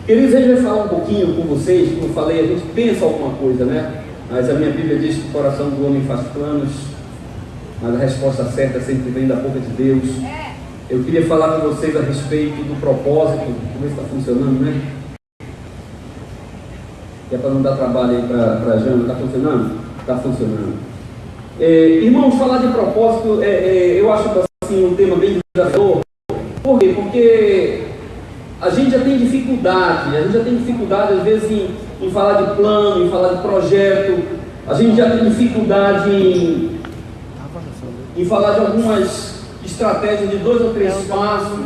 Queridos, a gente vai falar um pouquinho com vocês. Como eu falei, a gente pensa alguma coisa, né? Mas a minha Bíblia diz que o coração do homem faz planos, mas a resposta certa sempre vem da boca de Deus. Eu queria falar com vocês a respeito do propósito. Vamos ver se está funcionando, né? Que é para não dar trabalho aí para a Jana. Está funcionando? Está funcionando. Irmãos, falar de propósito, eu acho assim, um tema bem desafiador. Por quê? Porque a gente já tem dificuldade às vezes em falar de plano, em falar de projeto. A gente já tem dificuldade em falar de algumas estratégias de 2 ou 3 passos.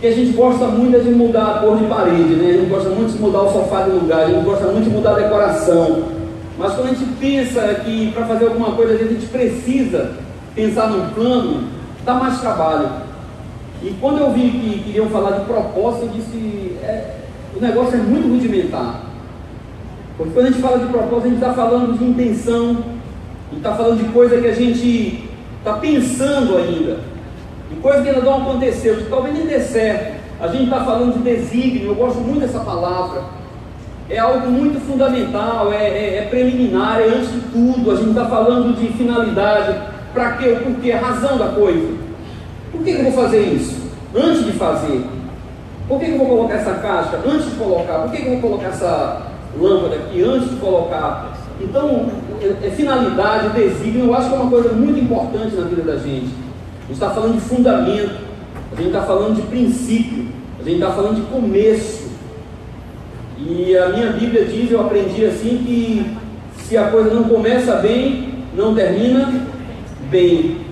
Que a gente gosta muito de mudar a cor de parede, né? A gente gosta muito de mudar o sofá de lugar, a gente gosta muito de mudar a decoração. Mas quando a gente pensa que para fazer alguma coisa a gente precisa pensar num plano, dá mais trabalho. E quando eu vi que queriam falar de propósito, eu disse, o negócio é muito rudimentar. Porque quando a gente fala de propósito, a gente está falando de intenção, a gente está falando de coisa que a gente está pensando ainda, de coisa que ainda não aconteceu, que talvez nem dê certo. A gente está falando de desígnio, eu gosto muito dessa palavra. É algo muito fundamental, é preliminar, é antes de tudo. A gente está falando de finalidade, para quê, o porquê, a razão da coisa. Por que eu vou fazer isso? Antes de fazer. Por que eu vou colocar essa caixa? Antes de colocar. Por que eu vou colocar essa lâmpada aqui? Antes de colocar. Então, finalidade, desígnio, eu acho que é uma coisa muito importante na vida da gente. A gente está falando de fundamento, a gente está falando de princípio, a gente está falando de começo. E a minha Bíblia diz, eu aprendi assim, que se a coisa não começa bem, não termina bem.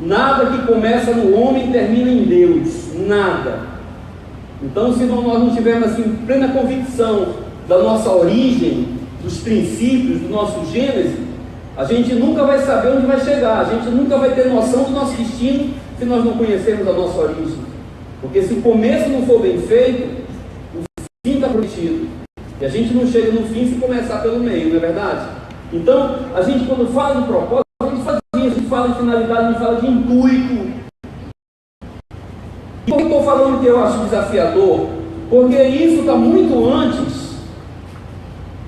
Nada que começa no homem termina em Deus, nada. Então, se nós não tivermos assim, plena convicção da nossa origem, dos princípios, do nosso gênese, a gente nunca vai saber onde vai chegar, a gente nunca vai ter noção do nosso destino se nós não conhecermos a nossa origem. Porque se o começo não for bem feito, o fim está prometido. E a gente não chega no fim se começar pelo meio, não é verdade? Então, a gente quando fala de propósito, a gente fala de finalidade, a gente fala de intuito. E por que estou falando que eu acho desafiador? Porque isso está muito antes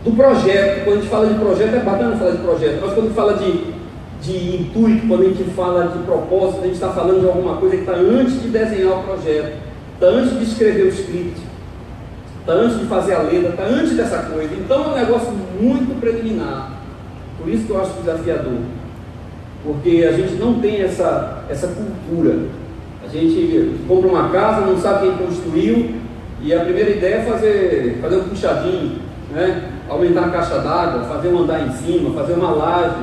do projeto. Quando a gente fala de projeto, é bacana falar de projeto, mas quando a gente fala de intuito, quando a gente fala de propósito, a gente está falando de alguma coisa que está antes de desenhar o projeto, está antes de escrever o script, está antes de fazer a letra, está antes dessa coisa. Então é um negócio muito preliminar. Por isso que eu acho desafiador. Porque a gente não tem essa cultura. A gente compra uma casa, não sabe quem construiu, e a primeira ideia é fazer um puxadinho, né? Aumentar a caixa d'água, fazer um andar em cima, fazer uma laje.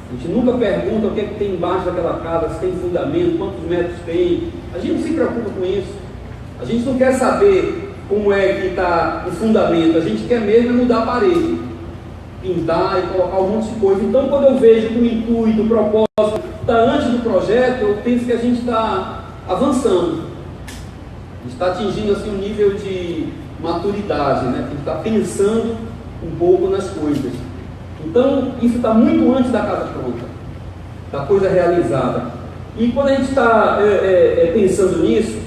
A gente nunca pergunta o que é que tem embaixo daquela casa, se tem fundamento, quantos metros tem. A gente não se preocupa com isso. A gente não quer saber como é que está o fundamento, a gente quer mesmo mudar a parede, pintar e colocar um monte de coisa. Então, quando eu vejo que o intuito, o propósito está antes do projeto, eu penso que a gente está avançando. A gente está atingindo assim, um nível de maturidade, né? A gente está pensando um pouco nas coisas. Então, isso está muito antes da casa pronta, da coisa realizada. E quando a gente está pensando nisso,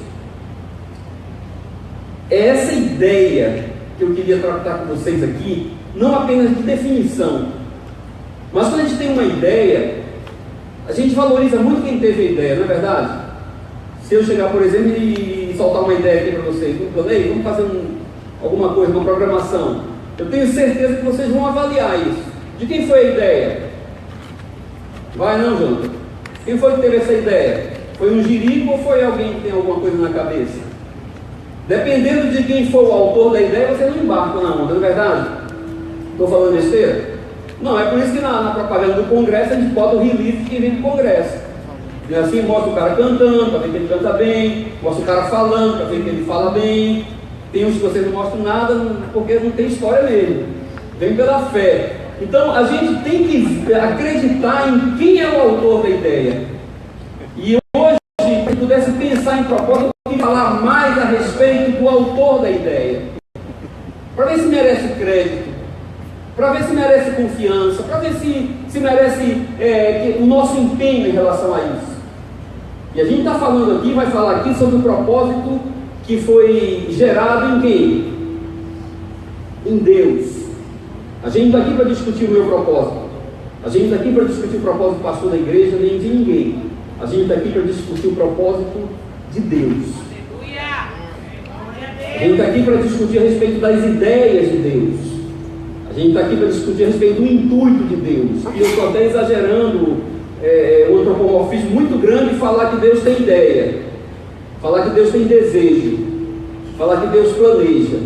é essa ideia que eu queria tratar com vocês aqui, não apenas de definição, mas quando a gente tem uma ideia, a gente valoriza muito quem teve a ideia, não é verdade? Se eu chegar, por exemplo, e soltar uma ideia aqui para vocês, vamos fazer alguma coisa, uma programação, eu tenho certeza que vocês vão avaliar isso. De quem foi a ideia? Vai não, Jonathan? Quem foi que teve essa ideia? Foi um jirico ou foi alguém que tem alguma coisa na cabeça? Dependendo de quem for o autor da ideia, você não embarca na onda, não é verdade? Estou falando besteira? Não, é por isso que na propaganda do Congresso a gente bota o release de quem vem do Congresso. E assim mostra o cara cantando, para ver que ele canta bem, mostra o cara falando, para ver que ele fala bem. Tem uns que vocês não mostram nada, porque não tem história nele. Vem pela fé. Então a gente tem que acreditar em quem é o autor da ideia. E hoje, se pudesse pensar em propósito, eu queria falar mais a respeito do autor da ideia. Para ver se merece crédito, para ver se merece confiança, para ver se merece o nosso empenho em relação a isso. E a gente está falando aqui, vai falar aqui sobre o propósito que foi gerado em quem? Em Deus. A gente está aqui para discutir o meu propósito. A gente está aqui para discutir o propósito do pastor da igreja, nem de ninguém. A gente está aqui para discutir o propósito de Deus. A gente está aqui para discutir a respeito das ideias de Deus. A gente está aqui para discutir a respeito do intuito de Deus. E eu estou até exagerando o antropomorfismo muito grande e falar que Deus tem ideia, falar que Deus tem desejo, falar que Deus planeja.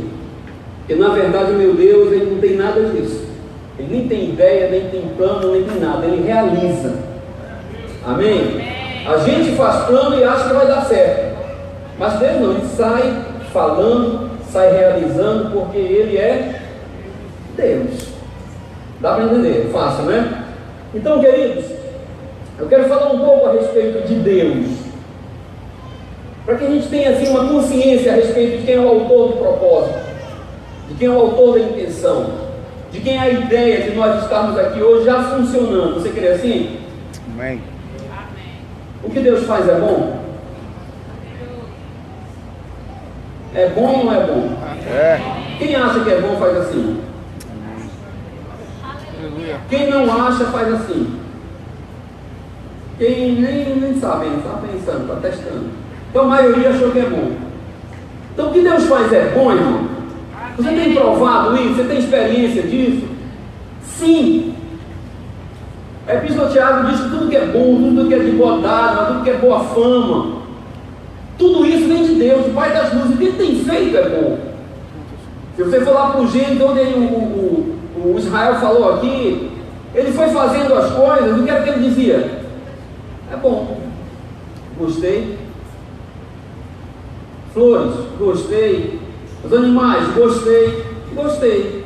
Porque na verdade o meu Deus, ele não tem nada disso. Ele nem tem ideia, nem tem plano, nem tem nada. Ele realiza. Amém? A gente faz plano e acha que vai dar certo. Mas Deus não, ele sai falando, sai realizando, porque ele é Deus. Dá para entender? Fácil, né? Então, queridos, eu quero falar um pouco a respeito de Deus, para que a gente tenha assim uma consciência a respeito de quem é o autor do propósito, de quem é o autor da intenção, de quem é a ideia de nós estarmos aqui hoje já funcionando. Você crê assim? Amém. O que Deus faz é bom? É bom ou não é bom? É. Quem acha que é bom faz assim. Quem não acha faz assim. Quem nem sabe, está pensando, está testando. Então a maioria achou que é bom. Então o que Deus faz é bom, irmão? Você tem provado isso? Você tem experiência disso? Sim. A Epístola de Tiago diz que tudo que é bom, tudo que é de boa dádiva, tudo que é boa fama, tudo isso vem de Deus, o Pai das luzes. O que ele tem feito é bom. Se você for lá para o Gênesis, onde o Israel falou aqui, ele foi fazendo as coisas, o que era que ele dizia? É bom, gostei. Flores, gostei. Os animais, gostei. Gostei.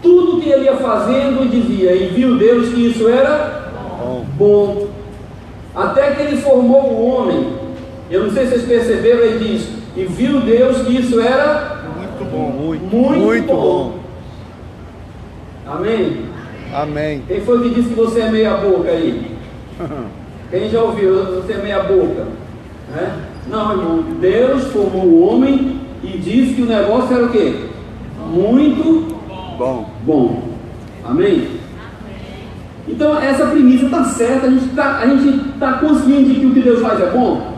Tudo que ele ia fazendo dizia, e viu Deus que isso era bom. Até que ele formou o homem. Eu não sei se vocês perceberam, ele diz, e viu Deus que isso era muito bom. Muito bom. Amém? Amém. Quem foi que disse que você é meia boca aí? Quem já ouviu, você é meia boca? Não, irmão, Deus formou o homem e disse que o negócio era o quê? Muito bom. Amém? Então essa premissa está certa, a gente está consciente de que o que Deus faz é bom?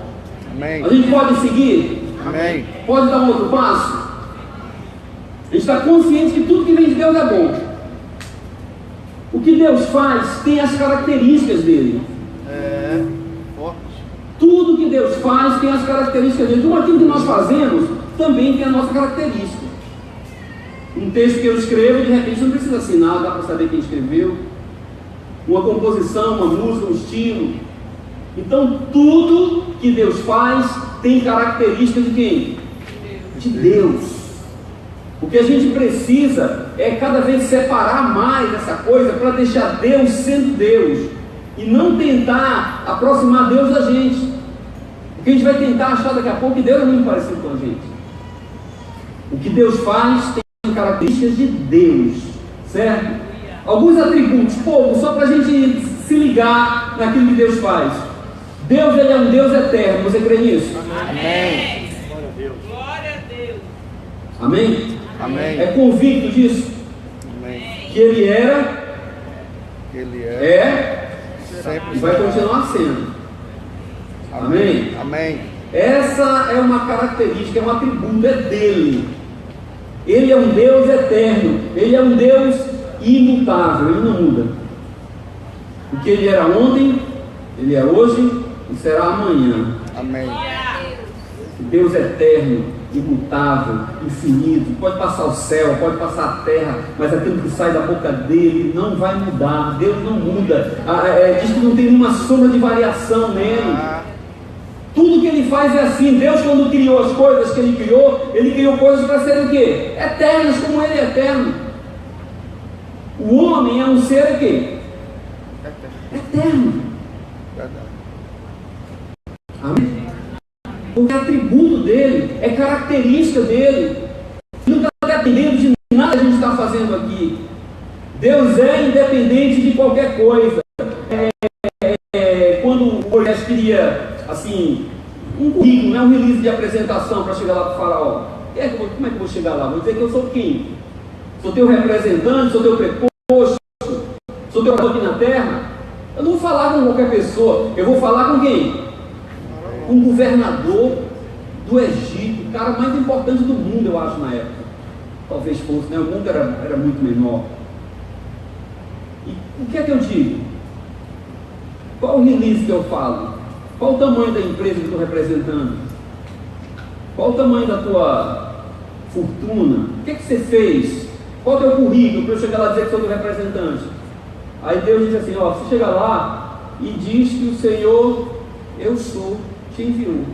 Amém. A gente pode seguir? Amém. Pode dar um outro passo? A gente está consciente que tudo que vem de Deus é bom. O que Deus faz tem as características dele. Forte. Tudo que Deus faz tem as características dele. Tudo aquilo que nós fazemos também tem a nossa característica. Um texto que eu escrevo, de repente não precisa assinar, dá para saber quem escreveu. Uma composição, uma música, um estilo. Então tudo que Deus faz tem características de quem? De Deus. O que a gente precisa é cada vez separar mais essa coisa para deixar Deus sendo Deus e não tentar aproximar Deus da gente, porque a gente vai tentar achar daqui a pouco que Deus é muito parecido com a gente. O que Deus faz tem características de Deus, certo? Alguns atributos, pouco, só para a gente se ligar naquilo que Deus faz. Deus, ele é um Deus eterno, você crê nisso? Amém. Glória a Deus. Glória a Deus. Amém? Amém. É convicto disso? Amém. Que ele era, Ele e vai continuar sendo. Amém? Amém. Essa é uma característica, é um atributo, é dele. Ele é um Deus eterno, ele é um Deus imutável, ele não muda. O que ele era ontem, ele é hoje e será amanhã. Amém. Deus eterno, imutável, infinito, pode passar o céu, pode passar a terra, mas aquilo que sai da boca dele não vai mudar. Deus não muda. Diz que não tem nenhuma sombra de variação nele. Tudo que ele faz é assim. Deus, quando criou as coisas que ele criou coisas para serem o quê? Eternas, como ele é eterno. O homem é um ser o quê? Eterno. Verdade. Amém? Porque é atributo dele, é característica dele. Não está dependendo de nada que a gente está fazendo aqui. Deus é independente de qualquer coisa. Quando o Moisés queria, assim, um currículo, não é um release de apresentação para chegar lá para o faraó. Como é que eu vou chegar lá? Vou dizer que eu sou quem? Sou teu representante, sou teu preposto, sou teu aqui na terra. Eu não vou falar com qualquer pessoa, eu vou falar com quem? Com o governador do Egito, o cara mais importante do mundo, eu acho, na época. Talvez fosse, né? O mundo era muito menor. E o que é que eu digo? Qual o release que eu falo? Qual o tamanho da empresa que eu estou representando? Qual o tamanho da tua fortuna? O que é que você fez? Qual é o teu currículo para eu chegar lá e dizer que sou teu representante? Aí Deus diz assim, ó, você chega lá e diz que o Senhor, eu sou, te enviou.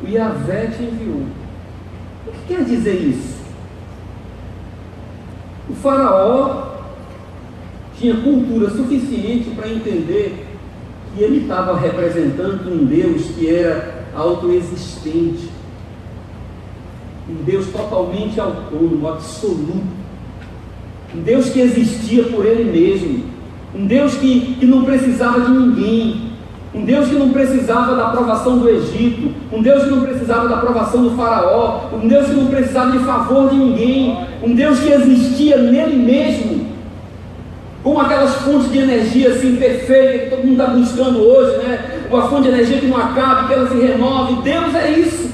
O Yahvé te enviou. O que quer dizer isso? O faraó tinha cultura suficiente para entender que ele estava representando um Deus que era autoexistente, um Deus totalmente autônomo, absoluto, um Deus que existia por ele mesmo, um Deus que não precisava de ninguém, um Deus que não precisava da aprovação do Egito, um Deus que não precisava da aprovação do faraó, um Deus que não precisava de favor de ninguém, um Deus que existia nele mesmo, com aquelas fontes de energia assim perfeita que todo mundo está buscando hoje, né? Uma fonte de energia que não acabe, que ela se renove. Deus é isso.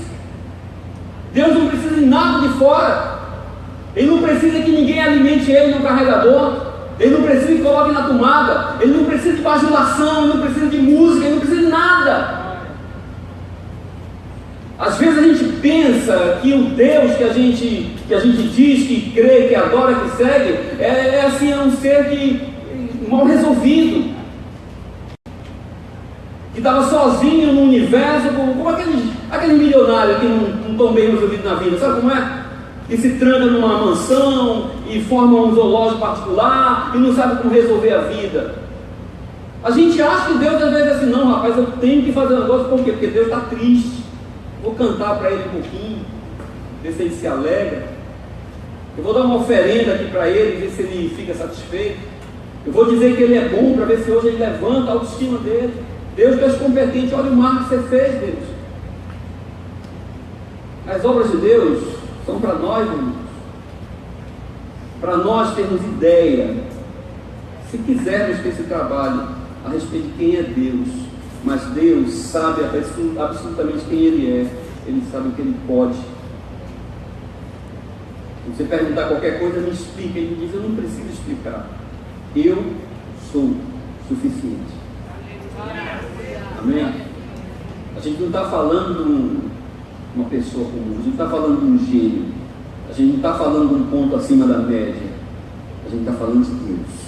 Deus não precisa de nada de fora. Ele não precisa que ninguém alimente ele no carregador. Ele não precisa que coloque na tomada. Ele não precisa de bajulação. Ele não precisa de música. Ele não precisa de nada. Às vezes a gente pensa que o Deus que a gente diz, que crê, que adora, que segue, é assim, é um ser mal resolvido, que estava sozinho no universo, como aquele milionário que não estão bem resolvido na vida, sabe como é? Que se tranca numa mansão e forma um zoológico particular e não sabe como resolver a vida. A gente acha que Deus às vezes é assim, não rapaz, eu tenho que fazer um negócio, por quê? Porque Deus está triste. Vou cantar para ele um pouquinho, ver se ele se alegra. Eu vou dar uma oferenda aqui para ele, ver se ele fica satisfeito. Eu vou dizer que ele é bom, para ver se hoje ele levanta a autoestima dele. Deus, tu és competente, olha o mar que você fez, Deus. As obras de Deus são para nós, irmãos. Para nós termos ideia, se quisermos ter esse trabalho, a respeito de quem é Deus. Mas Deus sabe absolutamente quem Ele é. Ele sabe o que Ele pode. Se você perguntar qualquer coisa, me explica. Ele diz, eu não preciso explicar. Eu sou suficiente. Amém? A gente não está falando de uma pessoa comum. A gente não está falando de um gênio. A gente não está falando de um ponto acima da média. A gente está falando de Deus.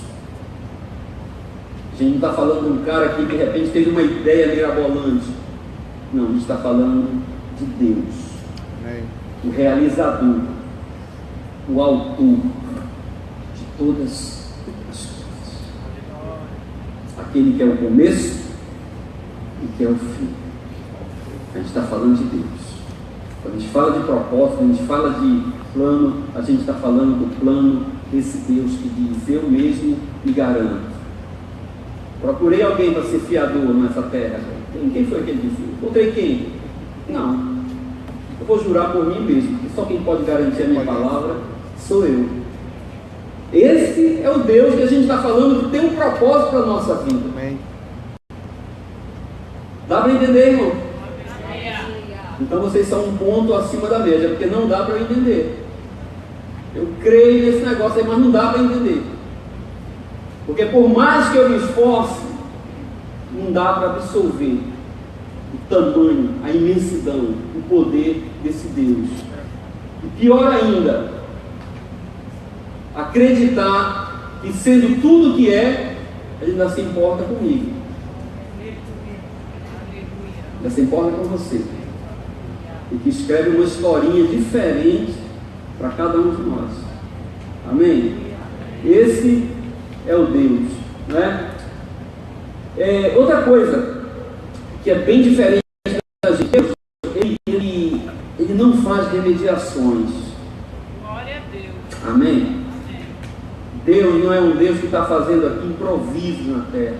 A gente não está falando de um cara que de repente teve uma ideia mirabolante. Não, a gente está falando de Deus. Amém. O realizador, o autor de todas as coisas. Aquele que é o começo e que é o fim. A gente está falando de Deus. Quando a gente fala de propósito, quando a gente fala de plano, a gente está falando do plano desse Deus que diz, eu mesmo me garanto. Procurei alguém para ser fiador nessa terra. Quem foi que ele disse? Encontrei quem? Não. Eu vou jurar por mim mesmo, porque só quem pode garantir a minha palavra sou eu. Esse é o Deus que a gente está falando que tem um propósito para a nossa vida. Amém. Dá para entender, irmão? Então vocês são um ponto acima da média, porque não dá para entender. Eu creio nesse negócio aí, mas não dá para entender. Porque por mais que eu me esforce, não dá para absorver o tamanho, a imensidão, o poder desse Deus. E pior ainda, acreditar que sendo tudo que é, ele ainda se importa comigo. Ainda se importa com você. E que escreve uma historinha diferente para cada um de nós. Amém? Esse é o Deus, né? Outra coisa que é bem diferente da gente, Deus, ele não faz remediações. Glória a Deus. Amém? Deus não é um Deus que está fazendo aqui improviso na terra.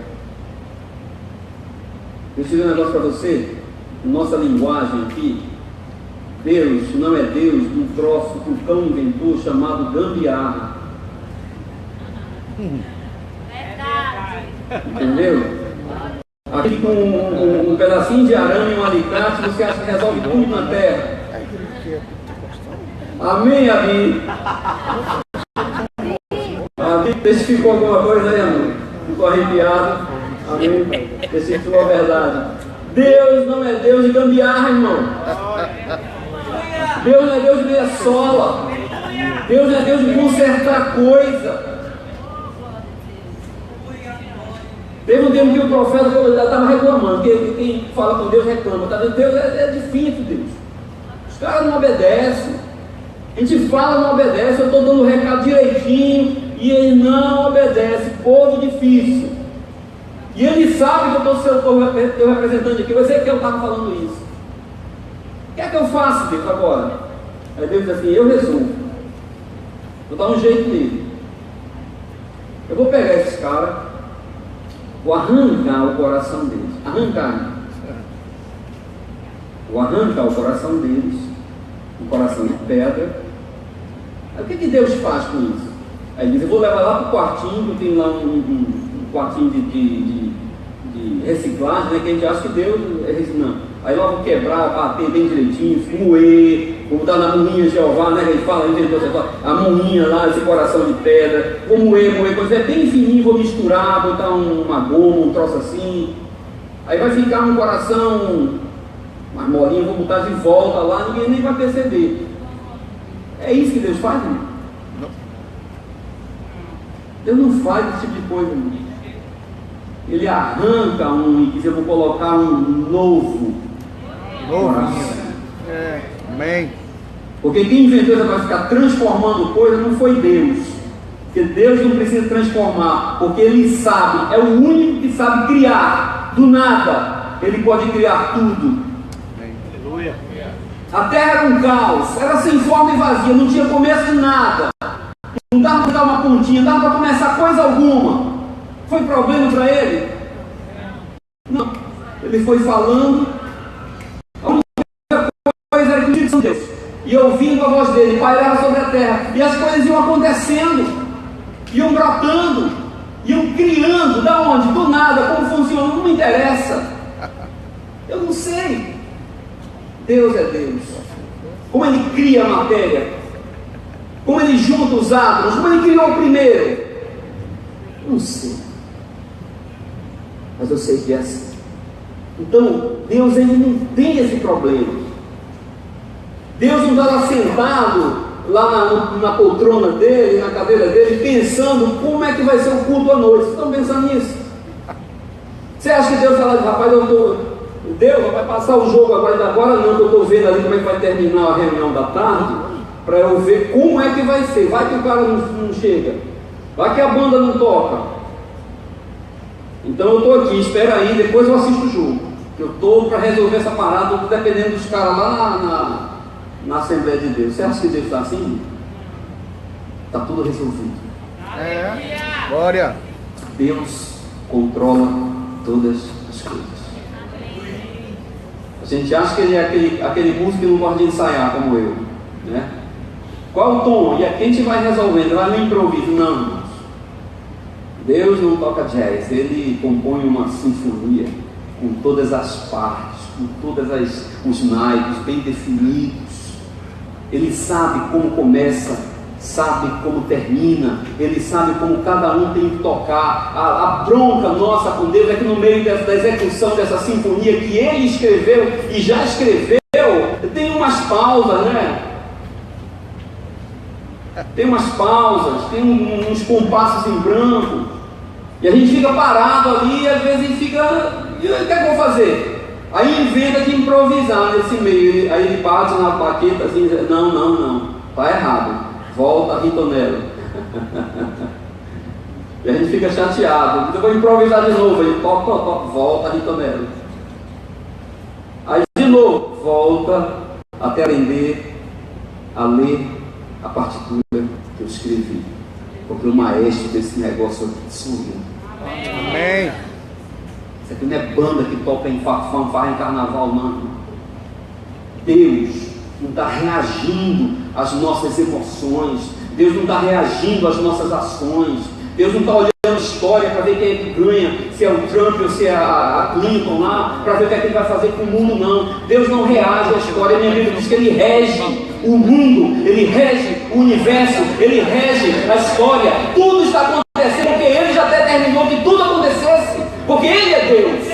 Deixa eu dizer um negócio para você. nossa linguagem aqui, Deus não é Deus de um troço que o cão inventou chamado gambiarra. Entendeu? Aqui com um pedacinho de arame e um alicate, você acha que resolve tudo na terra. Amém, Abi? Abi, testificou alguma coisa aí, amor? Ficou arrepiado? Amém? Testificou a verdade. Deus não é Deus de gambiarra, irmão. Deus não é Deus de meia sola. Deus não é Deus de consertar coisa. Teve um tempo que o profeta estava reclamando, que quem fala com Deus reclama. Tá? Deus é difícil, Deus. Os caras não obedecem. A gente fala, não obedece. Eu estou dando o recado direitinho e ele não obedece. Povo difícil. E ele sabe que eu estou teu representante aqui. Você que eu estava falando isso. O que é que eu faço, Deus, agora? Aí Deus diz assim: eu resolvo. Vou dar um jeito nele. Eu vou pegar esses caras. Vou arrancar o coração deles. Arrancar. Vou arrancar o coração deles. Um coração de pedra. Aí o que Deus faz com isso? Aí ele diz: eu vou levar lá para o quartinho, que tem lá um quartinho de reciclagem, né? Que a gente acha que Deus não. Aí lá vou quebrar, bater bem direitinho, moer, vou botar na moinha de Jeová, né? Que ele fala, a moinha lá, esse coração de pedra, vou moer, quando é bem fininho, vou misturar, botar uma goma, um troço assim. Aí vai ficar um coração mais molinho, vou botar de volta lá, ninguém nem vai perceber. É isso que Deus faz, irmão? Não. Deus não faz esse tipo de coisa, irmão. Ele arranca um e diz: eu vou colocar um novo. Amém. Porque quem inventou essa para ficar transformando coisa não foi Deus. Porque Deus não precisa transformar, porque Ele sabe, é o único que sabe criar do nada. Ele pode criar tudo. Aleluia. A terra era um caos, era sem forma e vazia, não tinha começo de nada. Não dava para dar uma pontinha, não dava para começar coisa alguma. Foi problema para ele? Não. Ele foi falando. A única coisa era que o Espírito de Deus, e ouvindo a voz dele, pairava sobre a terra. E as coisas iam acontecendo, iam brotando, iam criando. Da onde? Do nada. Como funciona? Não me interessa. Eu não sei. Deus é Deus. Como Ele cria a matéria, como Ele junta os átomos, como Ele criou o primeiro. Não sei. Mas eu sei que é assim. Então, Deus ele não tem esse problema. Deus não está lá sentado, lá na poltrona dele, na cadeira dele, pensando como é que vai ser o culto à noite. Vocês estão pensando nisso? Você acha que Deus fala: rapaz, Deus vai passar o jogo agora não, que eu estou vendo ali como é que vai terminar a reunião da tarde, para eu ver como é que vai ser. Vai que o cara não chega, vai que a banda não toca. Então eu estou aqui, espera aí, depois eu assisto o jogo. Eu estou para resolver essa parada, estou dependendo dos caras lá na Assembleia de Deus. Você acha que Deus está assim? Está tudo resolvido. Glória. Deus controla todas as coisas. A gente acha que ele é aquele músico que não gosta de ensaiar como eu, né? Qual o tom? E aqui a gente vai resolvendo, vai no improviso. Não. Deus não toca jazz, Ele compõe uma sinfonia com todas as partes, com todos os naipes bem definidos. Ele sabe como começa, sabe como termina, Ele sabe como cada um tem que tocar. A bronca nossa com Deus é que no meio da execução dessa sinfonia que Ele escreveu e já escreveu, tem umas pausas, né? Tem umas pausas, tem uns compassos em branco. E a gente fica parado ali e às vezes fica... E o que é que eu vou fazer? Aí inventa de improvisar nesse meio. Aí ele bate na baqueta assim e diz: não, está errado. Volta, ritonelo. E a gente fica chateado. Eu vou improvisar de novo. Ele toca, volta, ritonelo. Aí de novo, volta até aprender a ler a partitura que eu escrevi. Porque o maestro desse negócio aqui sou eu. Amém. Isso aqui não é banda que toca em fanfarra em carnaval, não. Deus não está reagindo às nossas emoções. Deus não está reagindo às nossas ações. Deus não está olhando a história para ver quem é que ganha, se é o Trump ou se é a Clinton lá, para ver o que é que ele vai fazer com o mundo, não. Deus não reage à história. Minha Bíblia diz que Ele rege o mundo, Ele rege o universo, Ele rege a história. Tudo está acontecendo porque Ele já determinou que tudo acontecesse, porque Ele é Deus.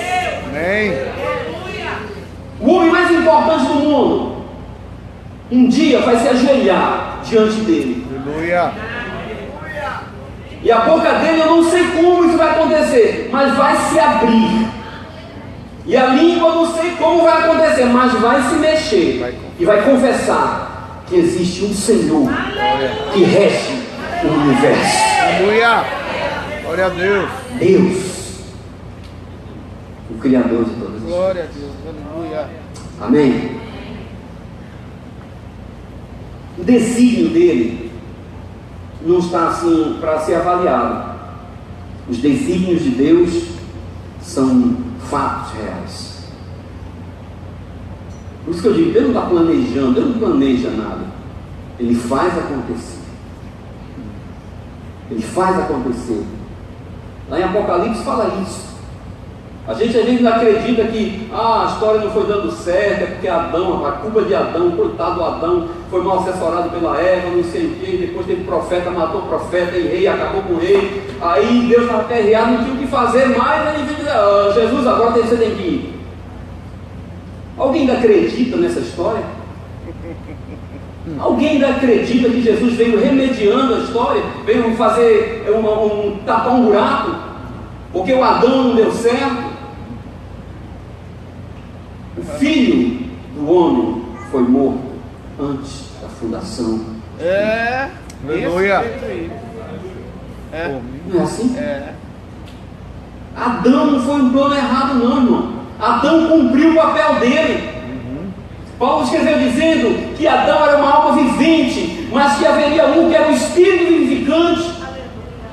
Amém. O homem mais importante do mundo um dia vai se ajoelhar diante dele. Aleluia. E a boca dele, eu não sei como isso vai acontecer, mas vai se abrir. E a língua, eu não sei como vai acontecer, mas vai se mexer. E vai confessar que existe um Senhor que rege o universo. Aleluia. Glória a Deus. Deus, o Criador de todas as coisas. Glória a Deus. Aleluia. Amém? O desígnio dele não está assim para ser avaliado. Os desígnios de Deus são fatos reais. Por isso que eu digo, Deus não está planejando, Deus não planeja nada. Ele faz acontecer. Ele faz acontecer. Lá em Apocalipse fala isso. A gente às vezes não acredita que a história não foi dando certo, é porque Adão, a culpa de Adão, coitado do Adão, foi mal assessorado pela Eva, não sei o que, depois teve profeta, matou o profeta, e rei, acabou com o rei, aí Deus estava aperreado, não tinha o que fazer mais, aí ele diz, Jesus, agora você tem que ir. Alguém ainda acredita nessa história? Alguém ainda acredita que Jesus veio remediando a história, veio fazer tapar um buraco, porque o Adão não deu certo? O filho do homem foi morto antes da fundação. Aleluia. Não é assim? Adão não foi um plano errado, não, irmão. Adão cumpriu o papel dele. Paulo escreveu dizendo que Adão era uma alma vivente, mas que haveria um que era o espírito vivificante.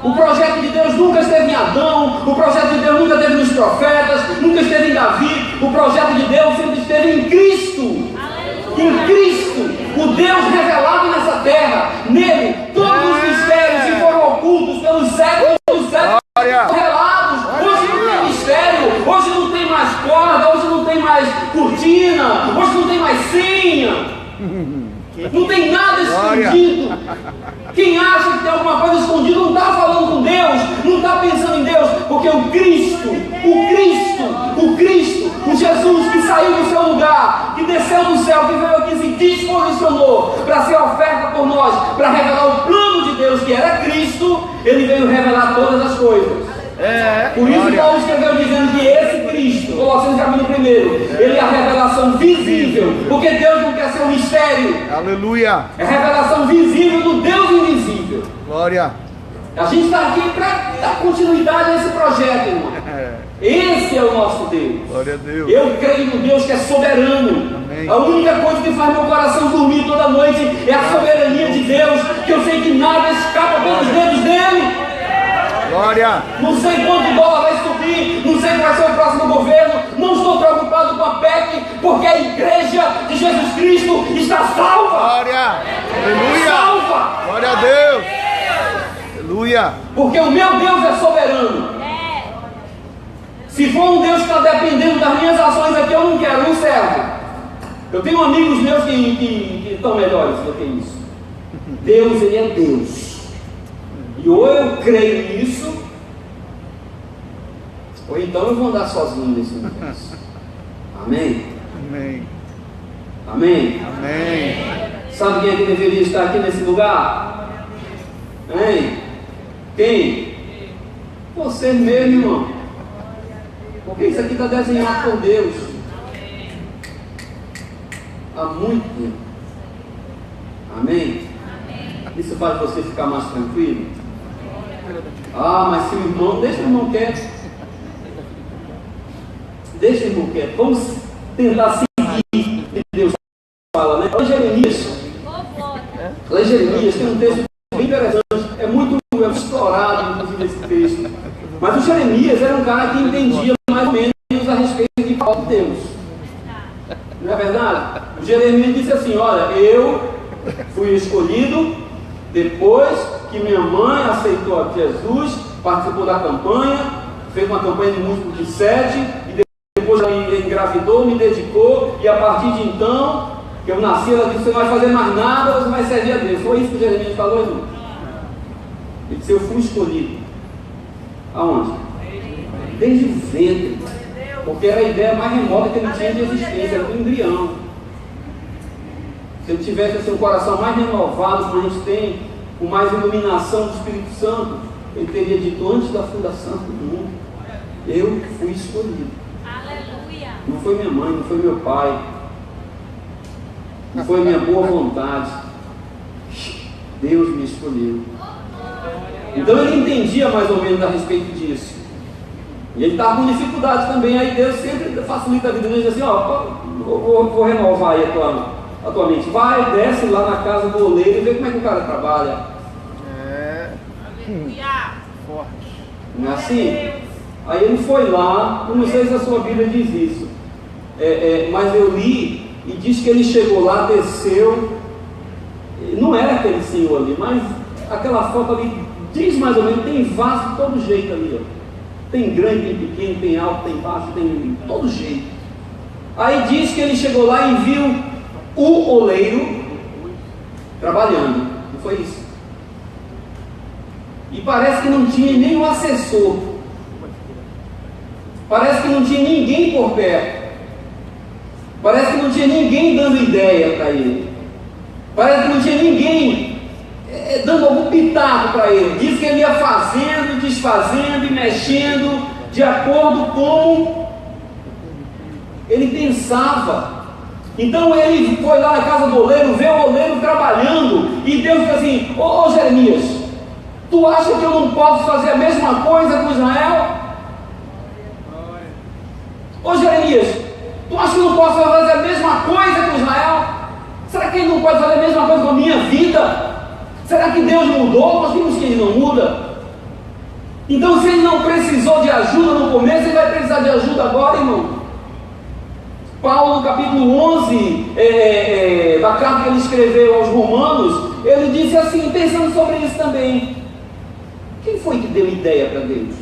O projeto de Deus nunca esteve em Adão, o projeto de Deus nunca esteve nos profetas, nunca esteve em Davi. O projeto de Deus sempre esteve em Cristo. Em Cristo, o Deus revelado nessa terra. Nele, todos os mistérios que foram ocultos pelos séculos dos séculos foram revelados. Hoje não tem mistério, hoje não tem mais corda, hoje não tem mais cortina, hoje não tem mais senha. Não tem nada escondido. Quem acha que tem alguma coisa escondida não está falando com Deus, não está pensando em Deus, porque o Cristo, o Jesus que saiu do seu lugar, que desceu do céu, que veio aqui, se disposicionou para ser oferta por nós, para revelar o plano de Deus que era Cristo. Ele veio revelar todas as coisas. Por isso Paulo escreveu dizendo que esse Cristo, Colossenses capítulo 1, ele é a revelação visível, porque Deus não quer ser um mistério. Aleluia. É a revelação visível do Deus invisível. Glória. A gente está aqui para dar continuidade a esse projeto, irmão. Esse é o nosso Deus. Glória a Deus. Eu creio no Deus que é soberano. Amém. A única coisa que faz meu coração dormir toda noite é a soberania de Deus, que eu sei que nada escapa pelos dedos dele. Glória. Não sei quanto dólar vai subir, não sei qual vai ser o próximo governo, não estou preocupado com a PEC, porque a igreja de Jesus Cristo está salva. Glória. Aleluia. Salva. Glória a Deus. Aleluia. Porque o meu Deus é soberano. Se for um Deus que está dependendo das minhas ações aqui, eu não quero, não serve. Eu tenho amigos meus que estão melhores do que isso. Deus, Ele é Deus. E ou eu creio nisso, ou então eu vou andar sozinho nesse universo. Amém? Amém. Amém? Amém. Sabe quem é que deveria estar aqui nesse lugar? Hein? Quem? Você mesmo, irmão. Porque isso aqui está desenhado por Deus há muito tempo. Amém? Isso faz você ficar mais tranquilo? Mas se o irmão, deixa o irmão quieto. Deixa o irmão quieto. Vamos tentar seguir o que Deus fala, né? Lá em Jeremias tem um texto bem interessante. É muito explorado, inclusive, esse texto. Mas o Jeremias era um cara que entendia mais ou menos verdade. O Jeremias disse assim: olha, eu fui escolhido depois que minha mãe aceitou a Jesus, participou da campanha, fez uma campanha de múltiplo de 7, e depois ela me engravidou, me dedicou, e a partir de então, que eu nasci, ela disse: você não vai fazer mais nada, você vai servir a Deus. Foi isso que o Jeremias falou, irmão. Ele disse: eu fui escolhido. Aonde? Desde o ventre. Porque era a ideia mais remota que ele tinha de existência, era do embrião. Se ele tivesse assim, um coração mais renovado, como a gente tem, com mais iluminação do Espírito Santo, ele teria dito antes da fundação do mundo: eu fui escolhido. Aleluia. Não foi minha mãe, não foi meu pai, não foi minha boa vontade. Deus me escolheu. Então ele entendia mais ou menos a respeito disso. E ele estava com dificuldade também. Aí Deus sempre facilita a vida dele, diz assim: ó, vou renovar aí a tua mente. Vai, desce lá na casa do oleiro e vê como é que o cara trabalha. Aleluia. Forte. Não é assim? Aí ele foi lá, eu não sei se a sua Bíblia diz isso, mas eu li e diz que ele chegou lá, desceu, não era aquele senhor ali, mas aquela foto ali diz mais ou menos, tem vaso de todo jeito ali, ó. Tem grande, tem pequeno, tem alto, tem baixo, tem de todo jeito. Aí diz que ele chegou lá e viu o oleiro trabalhando, não foi isso? E parece que não tinha nenhum assessor, parece que não tinha ninguém por perto, parece que não tinha ninguém dando ideia para ele, parece que não tinha ninguém dando algum pitaco para ele. Diz que ele ia fazendo, desfazendo e mexendo de acordo com ele pensava. Então ele foi lá na casa do oleiro, vê o oleiro trabalhando, e Deus disse assim: ô Jeremias, tu acha que eu não posso fazer a mesma coisa com Israel? Ô Jeremias, tu acha que eu não posso fazer a mesma coisa com Israel? Será que ele não pode fazer a mesma coisa com a minha vida? Será que Deus mudou? Nós vimos que ele não muda. Então, se ele não precisou de ajuda no começo, ele vai precisar de ajuda agora, irmão. Paulo, no capítulo 11 da carta que ele escreveu aos Romanos, ele disse assim, pensando sobre isso também: quem foi que deu ideia para Deus?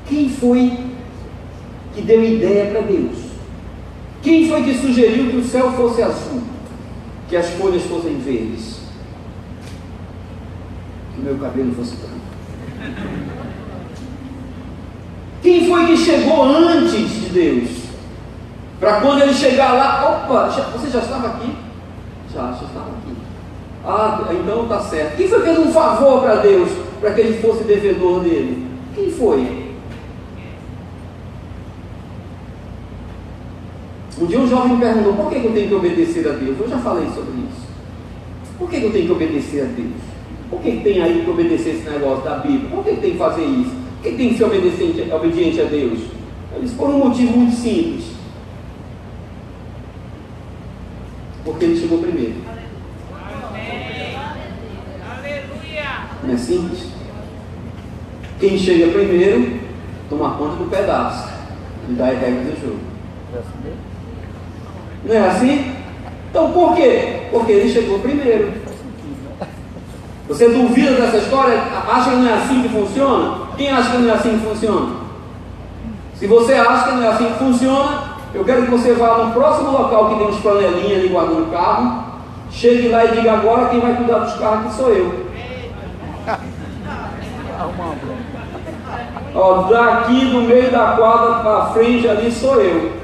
Quem foi que deu ideia para Deus? Quem foi que sugeriu que o céu fosse azul, que as folhas fossem verdes, que o meu cabelo fosse branco? Quem foi que chegou antes de Deus? Para quando ele chegar lá, opa, você já estava aqui? Já estava aqui. Ah, então tá certo. Quem foi que fez um favor para Deus, para que ele fosse devedor dele? Quem foi? Um dia um jovem me perguntou: por que eu tenho que obedecer a Deus? Eu já falei sobre isso. Por que eu tenho que obedecer a Deus? Por que tem aí que obedecer esse negócio da Bíblia? Por que tem que fazer isso? Por que tem que ser obediente a Deus? Eu disse: por um motivo muito simples. Porque ele chegou primeiro. Aleluia. Não é simples? Quem chega primeiro toma conta do pedaço e dá as regras do jogo. Não é assim? Então por quê? Porque ele chegou primeiro. Você duvida dessa história? Acha que não é assim que funciona? Quem acha que não é assim que funciona? Se você acha que não é assim que funciona, eu quero que você vá no próximo local que tem uns flanelinhas ali guardando o carro, chegue lá e diga: agora quem vai cuidar dos carros aqui sou eu. Ó, daqui do meio da quadra para frente ali sou eu.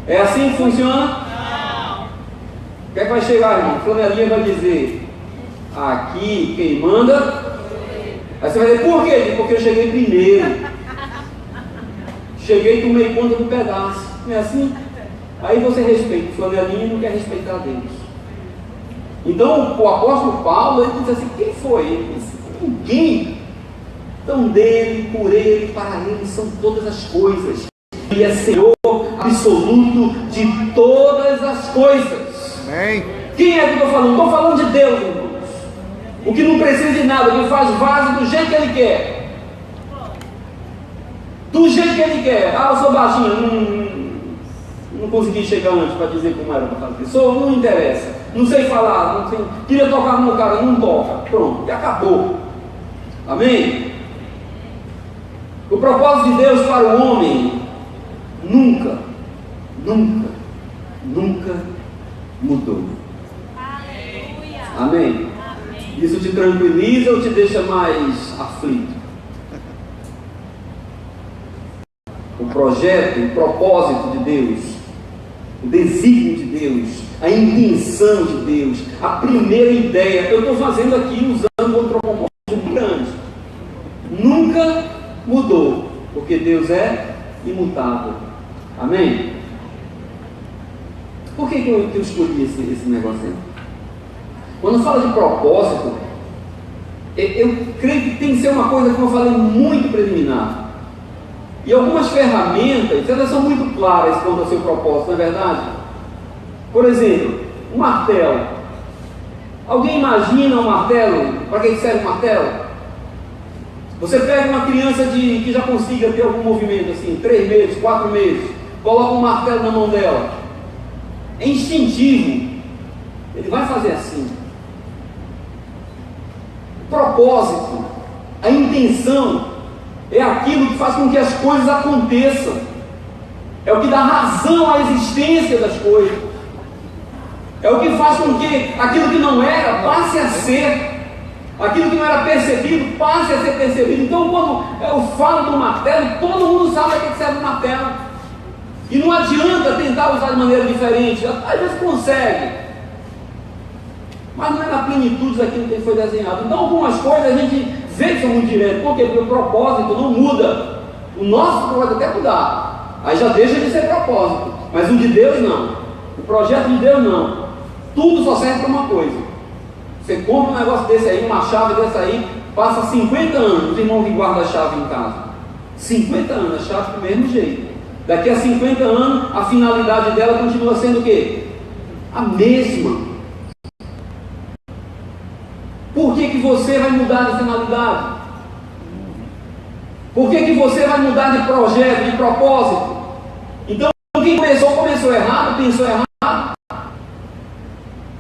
É assim que funciona? Não. O que é que vai chegar, irmão? A flanelinha vai dizer: aqui quem manda. Aí você vai dizer: por quê? Porque eu cheguei primeiro. Cheguei e tomei conta do pedaço. Não é assim? Aí você respeita o flanelinha e não quer respeitar Deus. Então o apóstolo Paulo, ele diz assim: quem foi? Ele disse: ninguém. Então dele, por ele, para ele são todas as coisas. Ele é Senhor absoluto de todas as coisas. Amém. Quem é que eu estou falando? Estou falando de Deus, irmãos. O que não precisa de nada, que faz vaso do jeito que ele quer. do jeito que ele quer. Ah, eu sou baixinho, não consegui chegar antes para dizer como era para fazer. Não interessa, não sei falar, não sei, queria tocar no meu cara, não toca. Pronto, e acabou. Amém? O propósito de Deus para o homem nunca mudou. Aleluia. Amém? Isso te tranquiliza ou te deixa mais aflito? O projeto, o propósito de Deus, o desígnio de Deus, a intenção de Deus, a primeira ideia, eu estou fazendo aqui usando o antropomorfismo grande, nunca mudou, porque Deus é imutável. Amém? Por que eu escolhi esse negócio aí? Quando fala de propósito, eu creio que tem que ser uma coisa, como eu falei, muito preliminar. E algumas ferramentas, elas são muito claras quanto ao seu propósito, não é verdade? Por exemplo, um martelo. Alguém imagina um martelo? Para que serve um martelo? Você pega uma criança que já consiga ter algum movimento assim, 3 meses, 4 meses, coloca um martelo na mão dela. É instintivo. Ele vai fazer assim. O propósito, a intenção, é aquilo que faz com que as coisas aconteçam. É o que dá razão à existência das coisas. É o que faz com que aquilo que não era passe a ser. Aquilo que não era percebido passe a ser percebido. Então, quando eu falo do martelo, todo mundo sabe a que serve o martelo. E não adianta tentar usar de maneira diferente. Às vezes consegue, mas não é na plenitude daquilo que foi desenhado. Então, algumas coisas a gente vê que são muito diretas. Por quê? Porque o propósito não muda. O nosso pode até mudar, aí já deixa de ser propósito. Mas o de Deus não. O projeto de Deus não. Tudo só serve para uma coisa. Você compra um negócio desse aí, uma chave dessa aí, passa 50 anos, os irmãos que guardam a chave em casa. 50 anos, a chave do mesmo jeito. Daqui a 50 anos, a finalidade dela continua sendo o quê? A mesma. Por que você vai mudar de finalidade? Por que você vai mudar de projeto, de propósito? Então, quem começou errado, pensou errado.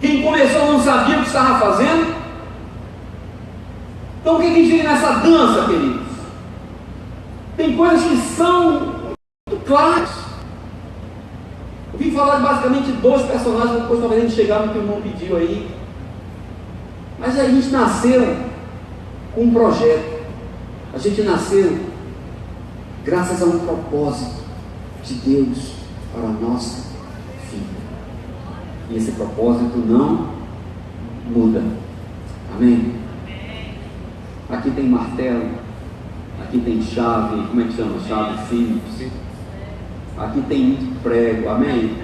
Quem começou não sabia o que estava fazendo. Então, o que fica nessa dança, queridos? Tem coisas que são muito claras. Eu vim falar basicamente de 2 personagens, depois talvez a gente chegar no que o irmão pediu aí. Mas a gente nasceu com um projeto. A gente nasceu graças a um propósito de Deus para a nossa vida. E esse propósito não muda. Amém? Aqui tem martelo, aqui tem chave, como é que chama? Chave Phillips. Aqui tem muito prego, amém?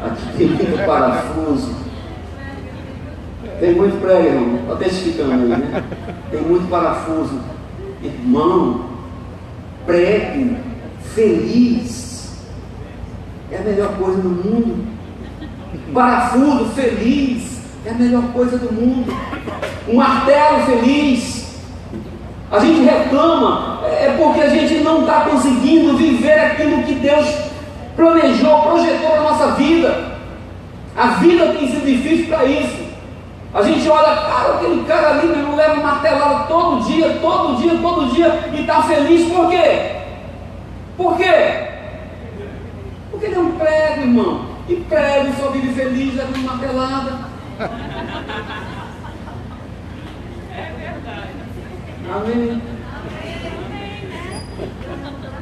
Aqui tem muito parafuso. Tem muito prego, irmão. Está testificando aí, né? Tem muito parafuso. Irmão, prego, feliz, é a melhor coisa do mundo. Parafuso feliz é a melhor coisa do mundo. Um martelo feliz. A gente reclama, porque a gente não está conseguindo viver aquilo que Deus planejou, projetou na nossa vida. A vida tem sido difícil para isso. A gente olha, cara, aquele cara ali, meu irmão, leva uma martelada todo dia, e está feliz. Por quê? Por quê? Porque ele é um prego, irmão. E prego só vive feliz, leva uma martelada. É verdade. Amém.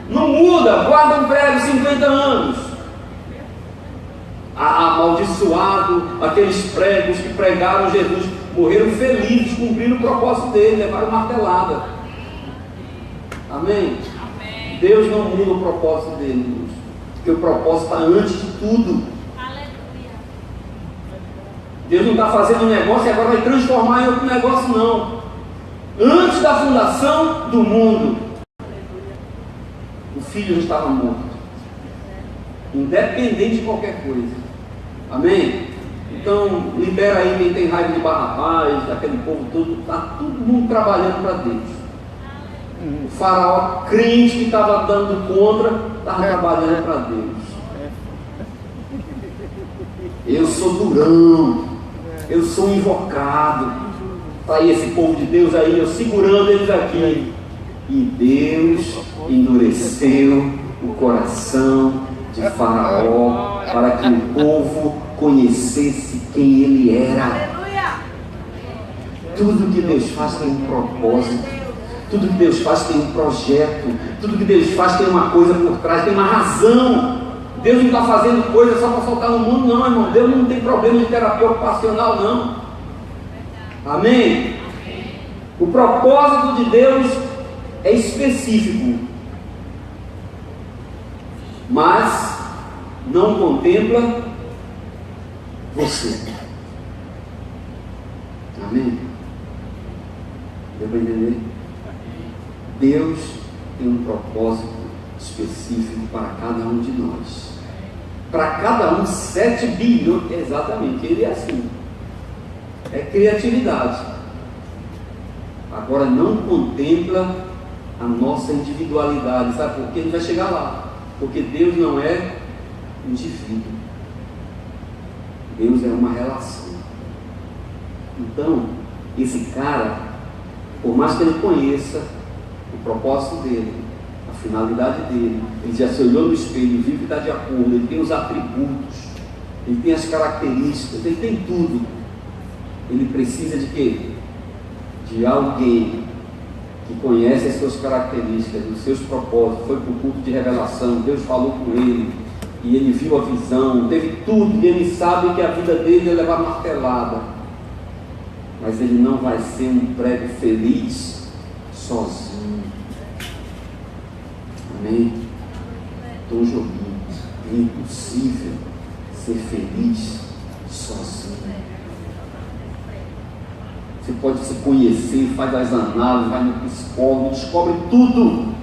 Não muda, guarda um prego 50 anos. Amaldiçoado, aqueles pregos que pregaram Jesus, morreram felizes, cumpriram o propósito dele, levaram martelada. Amém? Amém. Deus não muda o propósito dele, irmãos, porque o propósito está antes de tudo. Aleluia. Deus não está fazendo um negócio e agora vai transformar em outro negócio, não. Antes da fundação do mundo, o filho já estava morto, independente de qualquer coisa. Amém? Então, libera aí quem tem raiva de Barrabás, daquele povo todo. Está todo mundo trabalhando para Deus. O faraó crente que estava dando contra, estava trabalhando para Deus. Eu sou durão, eu sou invocado. Está aí esse povo de Deus aí, eu segurando eles aqui. E Deus endureceu o coração de Faraó para que o povo conhecesse quem ele era. Tudo que Deus faz tem um propósito. Tudo que Deus faz tem um projeto. Tudo que Deus faz tem uma coisa por trás, tem uma razão. Deus não está fazendo coisa só para soltar no mundo, não, irmão. Deus não tem problema de terapia ocupacional, não. Amém? O propósito de Deus é específico, mas não contempla você. Amém? Deu para entender? Deus tem um propósito específico para cada um de nós. Para cada um, 7 bilhões. Exatamente, ele é assim. É criatividade. Agora não contempla a nossa individualidade. Sabe por quê? Ele vai chegar lá. Porque Deus não é indivíduo. Deus é uma relação. Então, esse cara, por mais que ele conheça o propósito dele, a finalidade dele, ele já se olhou no espelho, viu que está de acordo, ele tem os atributos, ele tem as características, ele tem tudo. Ele precisa de quê? De alguém que conhece as suas características, os seus propósitos. Foi para o culto de revelação, Deus falou com ele, e ele viu a visão, teve tudo, e ele sabe que a vida dele ia levar martelada, mas ele não vai ser um prego feliz sozinho. Amém? Tom Jobim, é impossível ser feliz sozinho. Você pode se conhecer, faz as análises, vai no psicólogo, descobre tudo.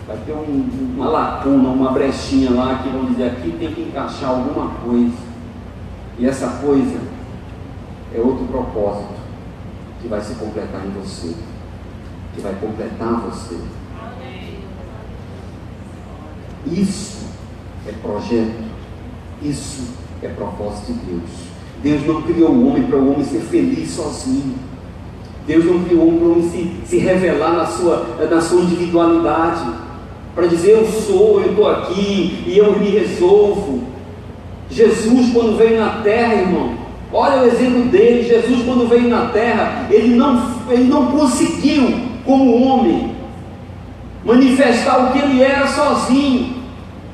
Vai ter uma lacuna, uma brechinha lá que vão dizer, aqui tem que encaixar alguma coisa. E essa coisa é outro propósito que vai se completar em você, que vai completar você. Isso é projeto, isso é propósito de Deus. Deus não criou o homem para o homem ser feliz sozinho. Deus não criou o homem para o homem se revelar na sua individualidade, para dizer eu estou aqui e eu me resolvo. Jesus, quando veio na terra, irmão, olha o exemplo dele. Jesus, quando veio na terra, ele não conseguiu, como homem, manifestar o que ele era sozinho,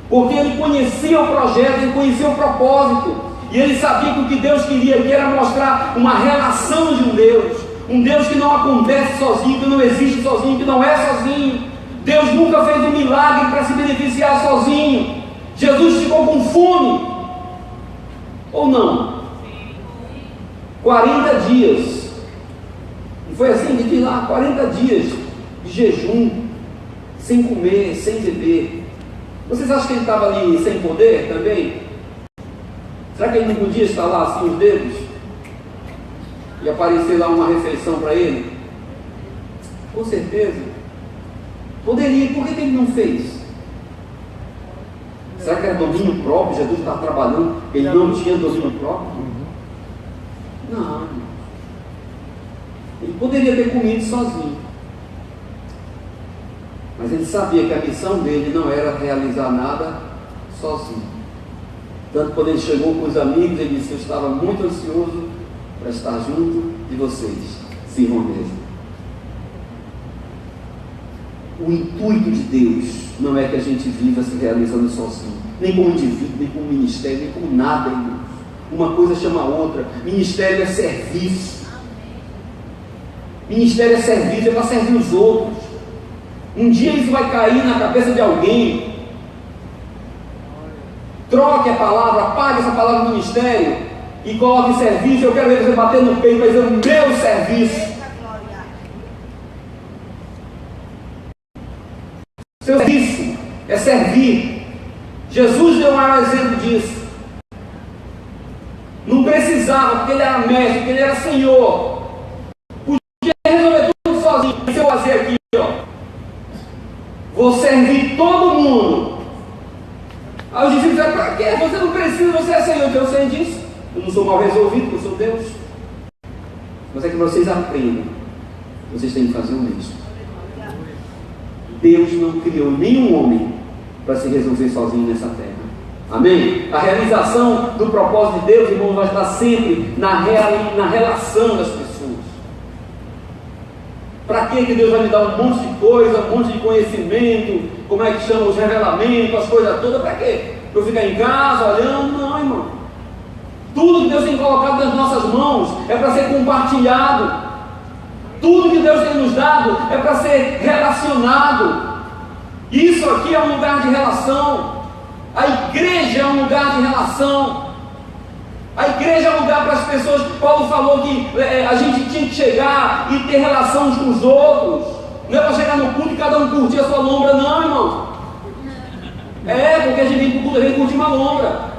porque ele conhecia o projeto, ele conhecia o propósito. E ele sabia que o que Deus queria aqui era mostrar uma relação de um Deus que não acontece sozinho, que não existe sozinho, que não é sozinho. Deus nunca fez um milagre para se beneficiar sozinho. Jesus ficou com fome, ou não? 40 dias, não foi assim que diz lá? 40 dias de jejum, sem comer, sem beber. Vocês acham que ele estava ali sem poder também? Será que ele não podia estalar assim os dedos e aparecer lá uma refeição para ele? Com certeza poderia. Por que ele não fez? Será que era domínio próprio? Jesus estava trabalhando, ele não tinha domínio próprio? Não. Ele poderia ter comido sozinho, mas ele sabia que a missão dele não era realizar nada sozinho. Tanto quando ele chegou com os amigos, ele disse que eu estava muito ansioso para estar junto de vocês. Sirvam a mesa. O intuito de Deus não é que a gente viva se realizando sozinho, nem como indivíduo, nem como ministério, nem como nada, irmãos. Uma coisa chama a outra. Ministério é serviço. Ministério é serviço, é para servir os outros. Um dia isso vai cair na cabeça de alguém. Troque a palavra, apague essa palavra do ministério e coloque serviço. Eu quero ver você bater no peito para dizer o meu serviço. Seu serviço é servir. Jesus deu um maior exemplo disso. Não precisava, porque ele era mestre, porque ele era Senhor. Podia resolver tudo sozinho. Se eu fazer aqui, vou servir todo mundo. Aí os discípulos disseram, para quê? Você não precisa, você é Senhor. Então você disse, eu não sou mal resolvido, porque eu sou Deus. Mas é que vocês aprendam, vocês têm que fazer o mesmo. Deus não criou nenhum homem para se resolver sozinho nessa terra. Amém? A realização do propósito de Deus, irmão, vai estar sempre na relação das pessoas. Para que Deus vai me dar um monte de coisa, um monte de conhecimento, como é que chama os revelamentos, as coisas todas, para quê? Para eu ficar em casa olhando? Não, irmão. Tudo que Deus tem colocado nas nossas mãos é para ser compartilhado. Tudo que Deus tem nos dado é para ser relacionado. Isso aqui é um lugar de relação. A igreja é um lugar de relação. A igreja é um lugar para as pessoas. Paulo falou que a gente tinha que chegar e ter relação uns com os outros. Não é para chegar no culto e cada um curtir a sua lombra, não, irmão. É, porque a gente vem para o culto, a gente curte uma lombra.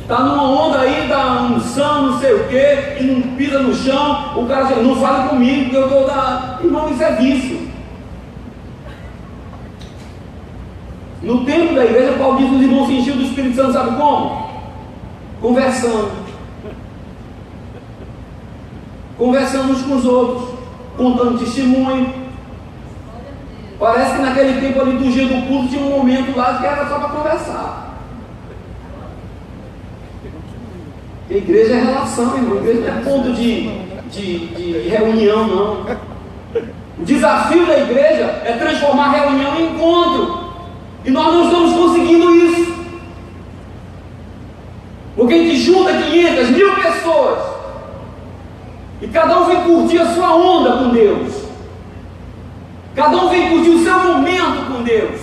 Está numa onda aí da unção, não sei o que, e não pisa no chão, o cara diz, não fale comigo, porque eu vou dar. Irmão, isso é vício. No tempo da igreja, Paulo diz que os irmãos se enchiam do Espírito Santo, sabe como? Conversando uns com os outros, contando testemunho. Parece que naquele tempo ali do dia do culto tinha um momento lá que era só para conversar. A igreja é relação, irmão. A igreja não é ponto de reunião, não. O desafio da igreja é transformar a reunião em encontro. E nós não estamos conseguindo isso. Porque a gente junta 500, 1000 pessoas. E cada um vem curtir a sua onda com Deus. Cada um vem curtir o seu momento com Deus.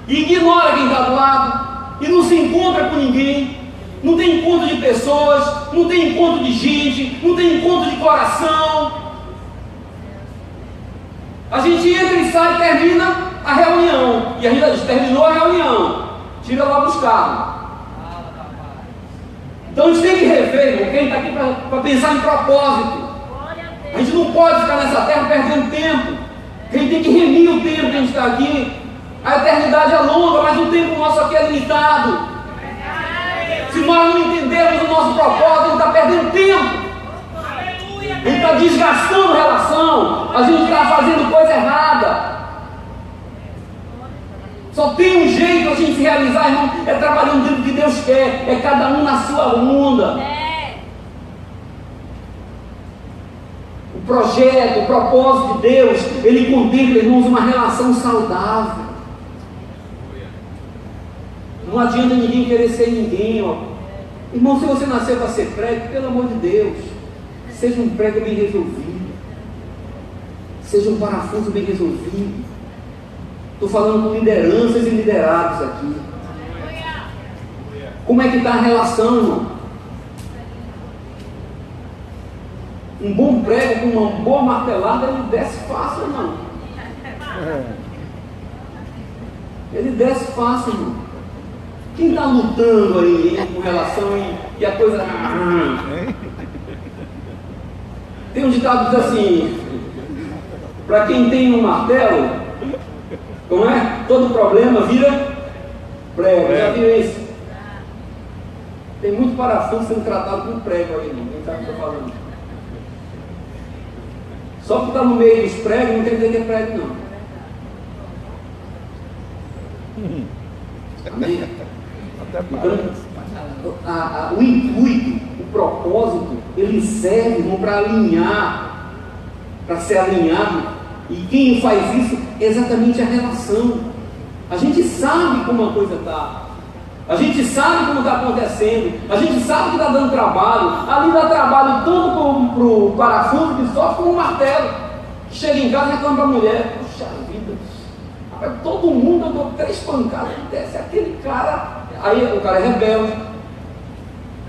E ignora quem está do lado. E não se encontra com ninguém. Não tem encontro de pessoas, não tem encontro de gente, não tem encontro de coração. A gente entra e sai e termina a reunião. E a gente diz, terminou a reunião, tira lá os carros. Então a gente tem que rever, irmão, quem está aqui para pensar em propósito. A gente não pode ficar nessa terra perdendo tempo. A gente tem que remir o tempo que a gente está aqui. A eternidade é longa, mas o tempo nosso aqui é limitado. Se nós não entendermos o nosso propósito, a gente está perdendo tempo. A gente está desgastando relação. A gente está fazendo coisa errada. Só tem um jeito de a gente se realizar, irmão, é trabalhando dentro do que Deus quer. É cada um na sua onda. O projeto, o propósito de Deus, ele contempla, irmãos, uma relação saudável. Não adianta ninguém querer ser ninguém, ó. Irmão, se você nasceu para ser prego, pelo amor de Deus, seja um prego bem resolvido. Seja um parafuso bem resolvido. Estou falando com lideranças e liderados aqui. Como é que está a relação, irmão? Um bom prego com uma boa martelada, ele desce fácil, irmão. Ele desce fácil, irmão. Quem está lutando aí, hein, com relação e a coisa... Tem um ditado que diz assim, para quem tem um martelo, como é? Todo problema vira prego. Já viu isso? Tem muito parafuso sendo tratado com prego aí, irmão. Quem sabe o que eu estou falando? Só que está no meio dos pregos, não quer dizer que é prego, não. Amém? Então, o intuito, o propósito, ele serve para alinhar, para ser alinhado. E quem faz isso é exatamente a relação. A gente sabe como a coisa está. A gente sabe como está acontecendo. A gente sabe que está dando trabalho. Ali dá trabalho tanto para o parafuso que sofre como o martelo. Chega em casa e reclama para a mulher. Puxa vida, rapaz, todo mundo eu dou 3 pancadas e desce aquele cara. Aí o cara é rebelde,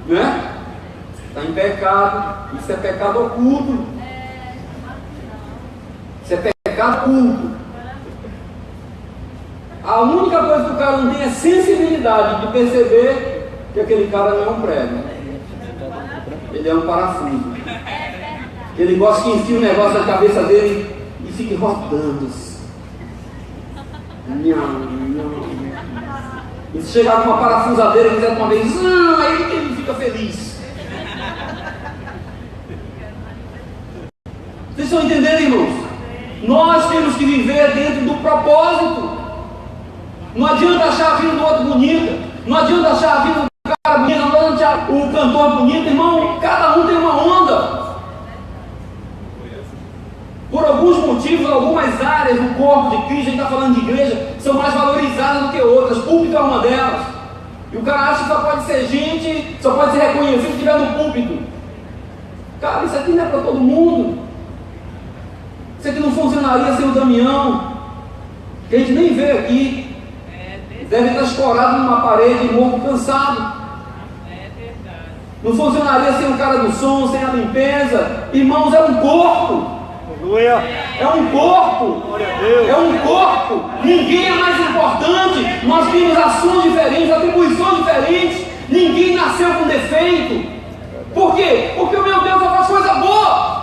né? Está em pecado. Isso é pecado oculto. Isso é pecado oculto. A única coisa que o cara não tem é sensibilidade de perceber que aquele cara não é um prego. Ele é um parafuso. Ele gosta que enfie um negócio na cabeça dele e fique rodando. E se chegar com uma parafusadeira e quiser de uma vez, aí que ele fica feliz. Vocês estão entendendo, irmãos? Nós temos que viver dentro do propósito. Não adianta achar a vida do outro bonita. Não adianta achar a vida do cara bonito. Não adianta achar o cantor bonito, irmão. Cada um tem uma onda. Por alguns motivos, algumas áreas do corpo de Cristo, a gente está falando de igreja, são mais valorizadas do que outras. Púlpito é uma delas. E o cara acha que só pode ser gente, só pode ser reconhecido se estiver no púlpito. Cara, isso aqui não é para todo mundo. Isso aqui não funcionaria sem o Damião, que a gente nem vê aqui. Deve estar escorado numa parede, morto, cansado. Não funcionaria sem o cara do som, sem a limpeza. Irmãos, é um corpo. Aleluia. É um corpo. Glória a Deus. É um corpo. Ninguém é mais importante. Nós temos ações diferentes, atribuições diferentes. Ninguém nasceu com defeito. Por quê? Porque o meu Deus só faz coisa boa.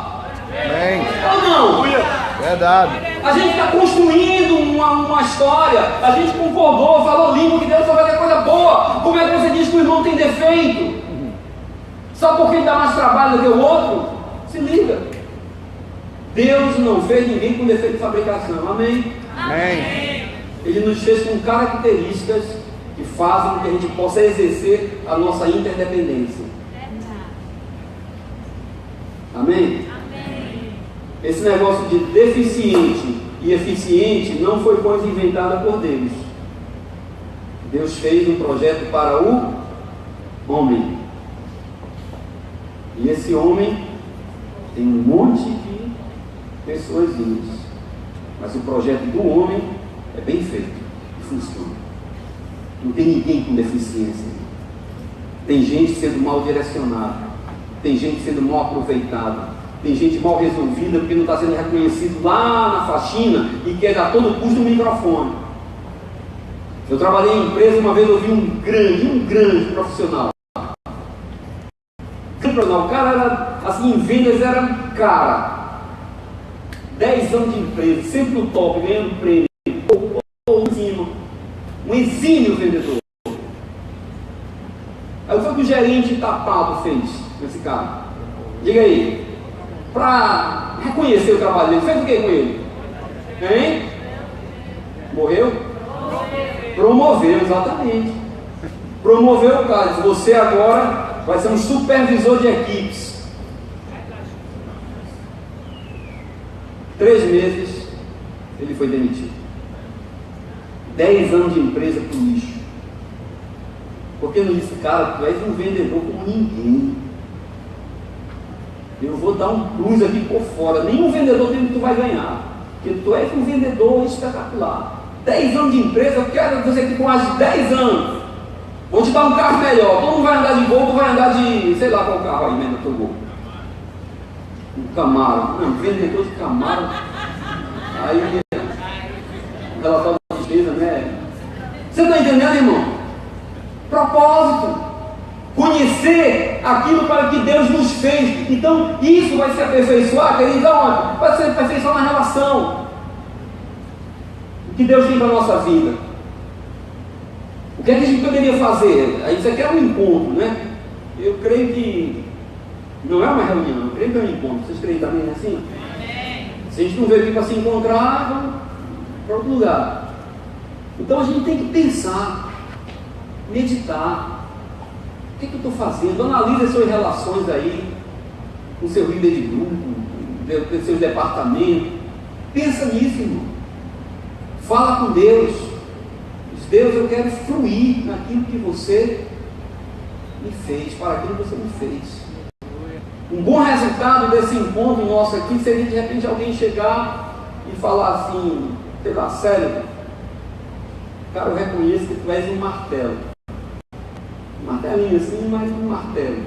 Amém. Ou não? Verdade. A gente está construindo uma história. A gente concordou, falou limpo que Deus só vai ter coisa boa. Como é que você diz que o irmão tem defeito? Só porque ele dá mais trabalho do que o outro? Se liga. Deus não fez ninguém com defeito de fabricação. Amém? Amém. Ele nos fez com características que fazem com que a gente possa exercer a nossa interdependência. Amém? Esse negócio de deficiente e eficiente não foi coisa inventada por Deus. Deus fez um projeto para o homem. E esse homem tem um monte de pessoas, mas o projeto do homem é bem feito e funciona. Não tem ninguém com deficiência. Tem gente sendo mal direcionada, tem gente sendo mal aproveitada, tem gente mal resolvida porque não está sendo reconhecido lá na faxina e quer a todo custo um microfone. Eu trabalhei em empresa, uma vez eu vi um grande profissional. O cara era, assim, em vendas era cara. 10 anos de empresa, sempre no top, ganhando prêmio, ou em cima. Um exímio vendedor. Aí o que o gerente tapado fez com esse cara? Diga aí. Para reconhecer o trabalho dele, fez o que com ele? Hein? Morreu? Promoveu, exatamente. Promoveu o cara. Disse, você agora vai ser um supervisor de equipes. 3 meses, ele foi demitido. 10 anos de empresa para o lixo. Porque não disse, cara, tu és um vendedor como ninguém. Eu vou dar um plus aqui por fora. Nenhum vendedor tem que tu vai ganhar. Porque tu és um vendedor espetacular. 10 anos de empresa, eu quero você aqui com mais de 10 anos. Vou te dar um carro melhor. Todo mundo vai andar de Gol, tu vai andar de, sei lá qual carro aí, mesmo, teu Gol. Um Camaro. Não, vendedor de Camaro. Aí, relatório de despesa, né? Você está entendendo, irmão? Propósito. Conhecer aquilo para que Deus nos fez. Então, isso vai se aperfeiçoar, querido, aonde? Vai se aperfeiçoar na relação. O que Deus tem para a nossa vida. O que é que a gente poderia fazer? Isso aqui é um encontro, né? Eu creio que não é uma reunião, eu creio que é um encontro. Vocês creem também assim? Se a gente não veio aqui para se encontrar, vamos para outro lugar. Então a gente tem que pensar, meditar. O que eu estou fazendo? Analise as suas relações aí, com seu líder de grupo, com seus departamentos. Pensa nisso, irmão. Fala com Deus. Diz, Deus, eu quero fluir naquilo que você me fez, para aquilo que você me fez. Um bom resultado desse encontro nosso aqui seria de repente alguém chegar e falar assim, sei lá, sério, cara, eu reconheço que tu és um martelo. Um martelinho assim, mas um martelo.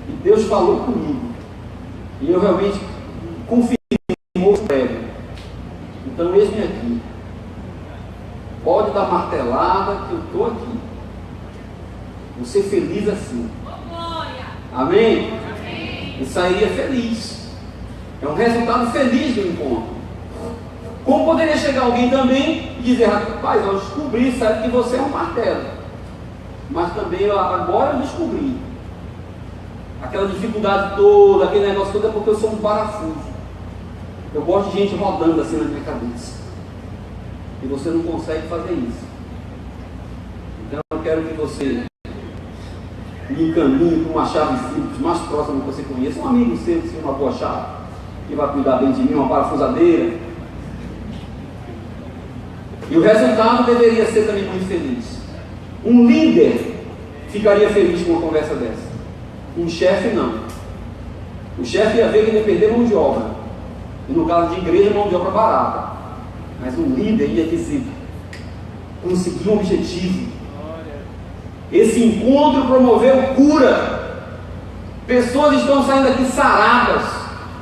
E Deus falou comigo. E eu realmente confirmou o prego. Então eis-me aqui. Pode dar martelada que eu estou aqui. Vou ser feliz assim. Amém? E sairia feliz. É um resultado feliz do encontro. Como poderia chegar alguém também e dizer, rapaz, eu descobri, sabe que você é um martelo, mas também agora eu descobri aquela dificuldade toda, aquele negócio todo é porque eu sou um parafuso. Eu gosto de gente rodando assim na minha cabeça. E você não consegue fazer isso. Então eu quero que você me encaminhe com uma chave simples, mais próxima que você conheça. Um amigo seu que tem uma boa chave, que vai cuidar bem de mim, uma parafusadeira. E o resultado deveria ser também muito feliz. Um líder ficaria feliz com uma conversa dessa. Um chefe não. O chefe ia ver que ele ia perder mão de obra. E no caso de igreja, mão de obra barata. Mas um líder ia dizer, conseguir um objetivo. Esse encontro promoveu cura. Pessoas estão saindo aqui saradas.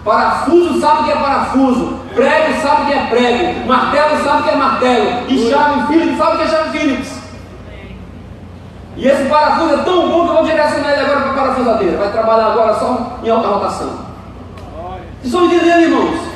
Parafuso sabe o que é parafuso. Prego sabe o que é prego. Martelo sabe o que é martelo. E chave Phillips sabe o que é chave Phillips. E esse parafuso é tão bom que eu vou direcionar ele agora para a parafusadeira. Vai trabalhar agora só em alta rotação. Vocês estão entendendo, irmãos?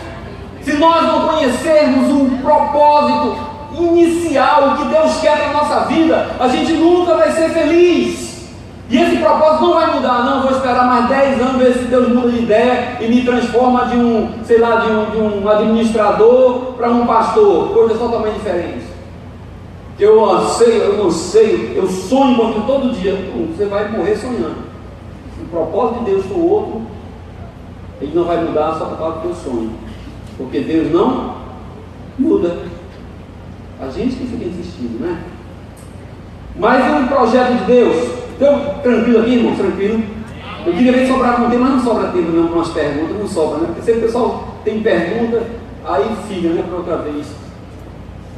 Se nós não conhecermos o propósito inicial, o que Deus quer para a nossa vida, a gente nunca vai ser feliz. E esse propósito não vai mudar, não. Vou esperar mais 10 anos, ver se Deus muda de ideia e me transforma de um, sei lá, de um administrador para um pastor. Coisas totalmente diferentes. Eu anseio, eu não sei, eu sonho com aquilo todo dia. Você vai morrer sonhando. Se o propósito de Deus for outro, ele não vai mudar só por causa do teu sonho. Porque Deus não muda. A gente que fica insistindo, né? Mas um projeto de Deus. Então, tranquilo aqui, irmão? Tranquilo. Eu queria ver se sobrava um tempo, mas não sobra tempo não para umas perguntas, não sobra, né? Porque sempre o pessoal tem pergunta, aí fica, né, para outra vez.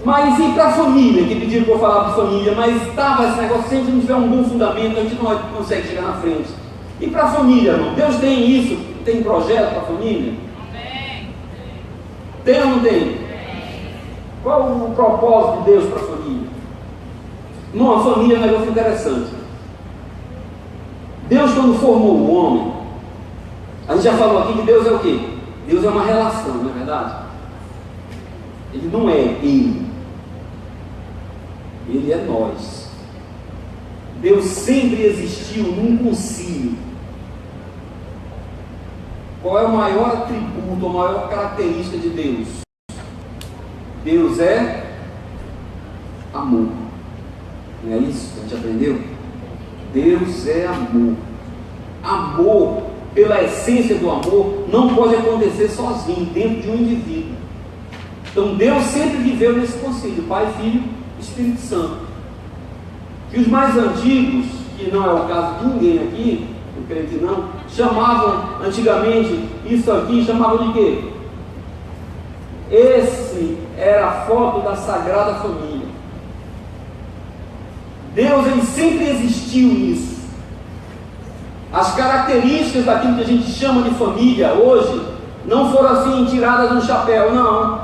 Mas e para a família, que pediram para eu falar de família, mas estava esse negócio, se a gente não tiver um bom fundamento, a gente não consegue chegar na frente. E para a família, irmão? Deus tem isso? Tem projeto para a família? Tem ou não tem? Qual o propósito de Deus para a família? Irmão, a família é um negócio interessante. Deus, quando formou o homem, a gente já falou aqui que Deus é o quê? Deus é uma relação, não é verdade? Ele não é ele. Ele é nós. Deus sempre existiu num concílio. Qual é o maior atributo, a maior característica de Deus? Deus é amor. Não é isso que a gente aprendeu? Deus é amor. Amor, pela essência do amor, não pode acontecer sozinho, dentro de um indivíduo. Então Deus sempre viveu nesse concílio, Pai, Filho, Espírito Santo. Que os mais antigos, que não é o caso de ninguém aqui, eu creio que não, chamavam antigamente isso aqui, chamavam de quê? Esse era a foto da Sagrada Família. Deus, ele sempre existiu nisso. As características daquilo que a gente chama de família hoje não foram assim tiradas no chapéu, não.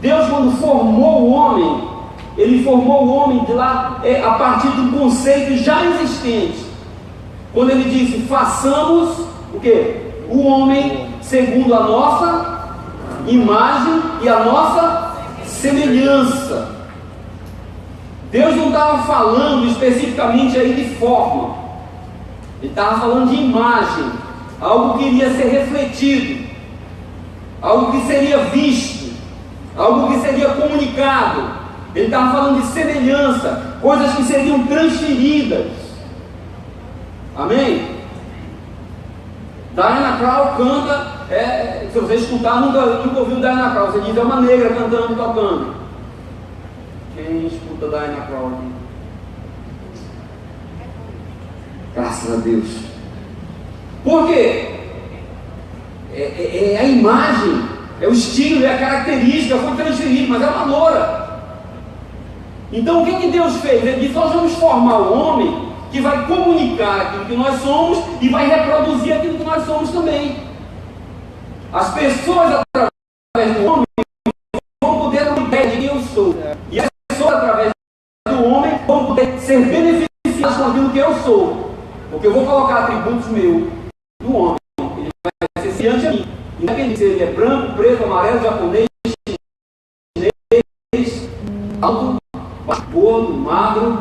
Deus, quando formou o homem, ele formou o homem de lá a partir do conceito já existente. Quando ele disse, façamos o quê? O homem segundo a nossa imagem e a nossa semelhança. Deus não estava falando especificamente aí de forma, ele estava falando de imagem, algo que iria ser refletido, algo que seria visto, algo que seria comunicado. Ele estava falando de semelhança, coisas que seriam transferidas. Amém? Diana Krall canta, se você escutar, nunca ouviu Diana Krall, você diz, é uma negra cantando e tocando. Quem escuta Diana Krall aqui? Graças a Deus. Por quê? É a imagem, é o estilo, é a característica, foi transferido, mas é uma loura. Então o que Deus fez? Ele disse, nós vamos formar o homem que vai comunicar aquilo que nós somos e vai reproduzir aquilo que nós somos também. As pessoas através do homem vão poder ter uma ideia de quem eu sou. E as pessoas através do homem vão poder ser beneficiadas com aquilo que eu sou. Porque eu vou colocar atributos meus no homem. Ele vai ser semelhante a mim. Independente se ele é branco, preto, amarelo, japonês, alto, gordo, magro.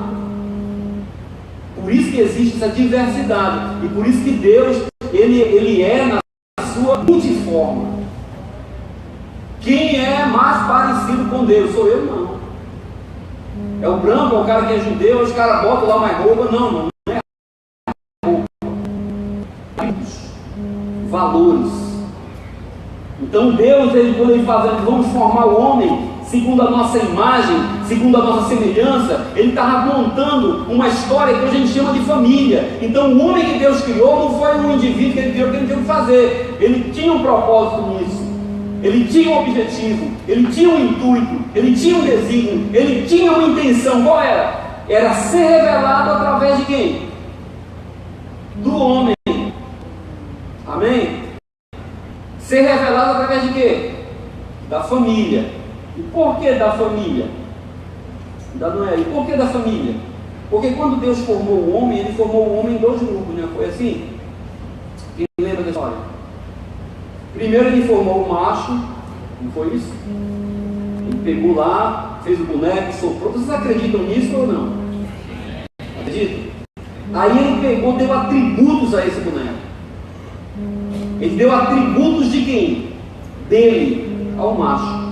Por isso que existe essa diversidade. E por isso que Deus, Ele é na sua multiforma. Quem é mais parecido com Deus? Sou eu, não. É o branco, é o cara que é judeu, os caras botam lá mais roupa. Não é roupa. Valores. Então Deus, quando Ele faz, vamos formar o homem segundo a nossa imagem, segundo a nossa semelhança, Ele estava montando uma história que a gente chama de família. Então o homem que Deus criou não foi um indivíduo que Ele criou que Ele tinha que fazer. Ele tinha um propósito nisso. Ele tinha um objetivo, ele tinha um intuito, ele tinha um desígnio, ele tinha uma intenção. Qual era? Era ser revelado através de quem? Do homem. Amém? Ser revelado através de quê? Da família. E por que da família? E por que da família? Porque quando Deus formou o homem, Ele formou o homem em dois grupos, não foi assim? Quem lembra da história? Primeiro Ele formou o macho, não foi isso? Ele pegou lá, fez o boneco, soprou. Vocês acreditam nisso ou não? Acreditam? Aí Ele pegou, deu atributos a esse boneco. Ele deu atributos de quem? Dele, ao macho.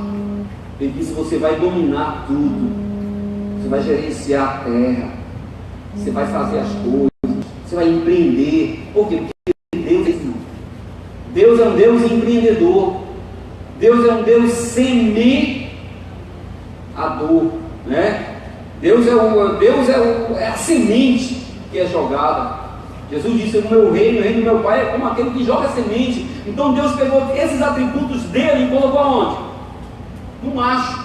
Ele disse: você vai dominar tudo, você vai gerenciar a terra, você vai fazer as coisas, você vai empreender. Por quê? Porque Deus é um Deus empreendedor. Deus é um Deus semeador, né? Deus é a semente que é jogada. Jesus disse: o meu reino, o reino do meu Pai é como aquele que joga semente. Então Deus pegou esses atributos dele e colocou aonde? No macho,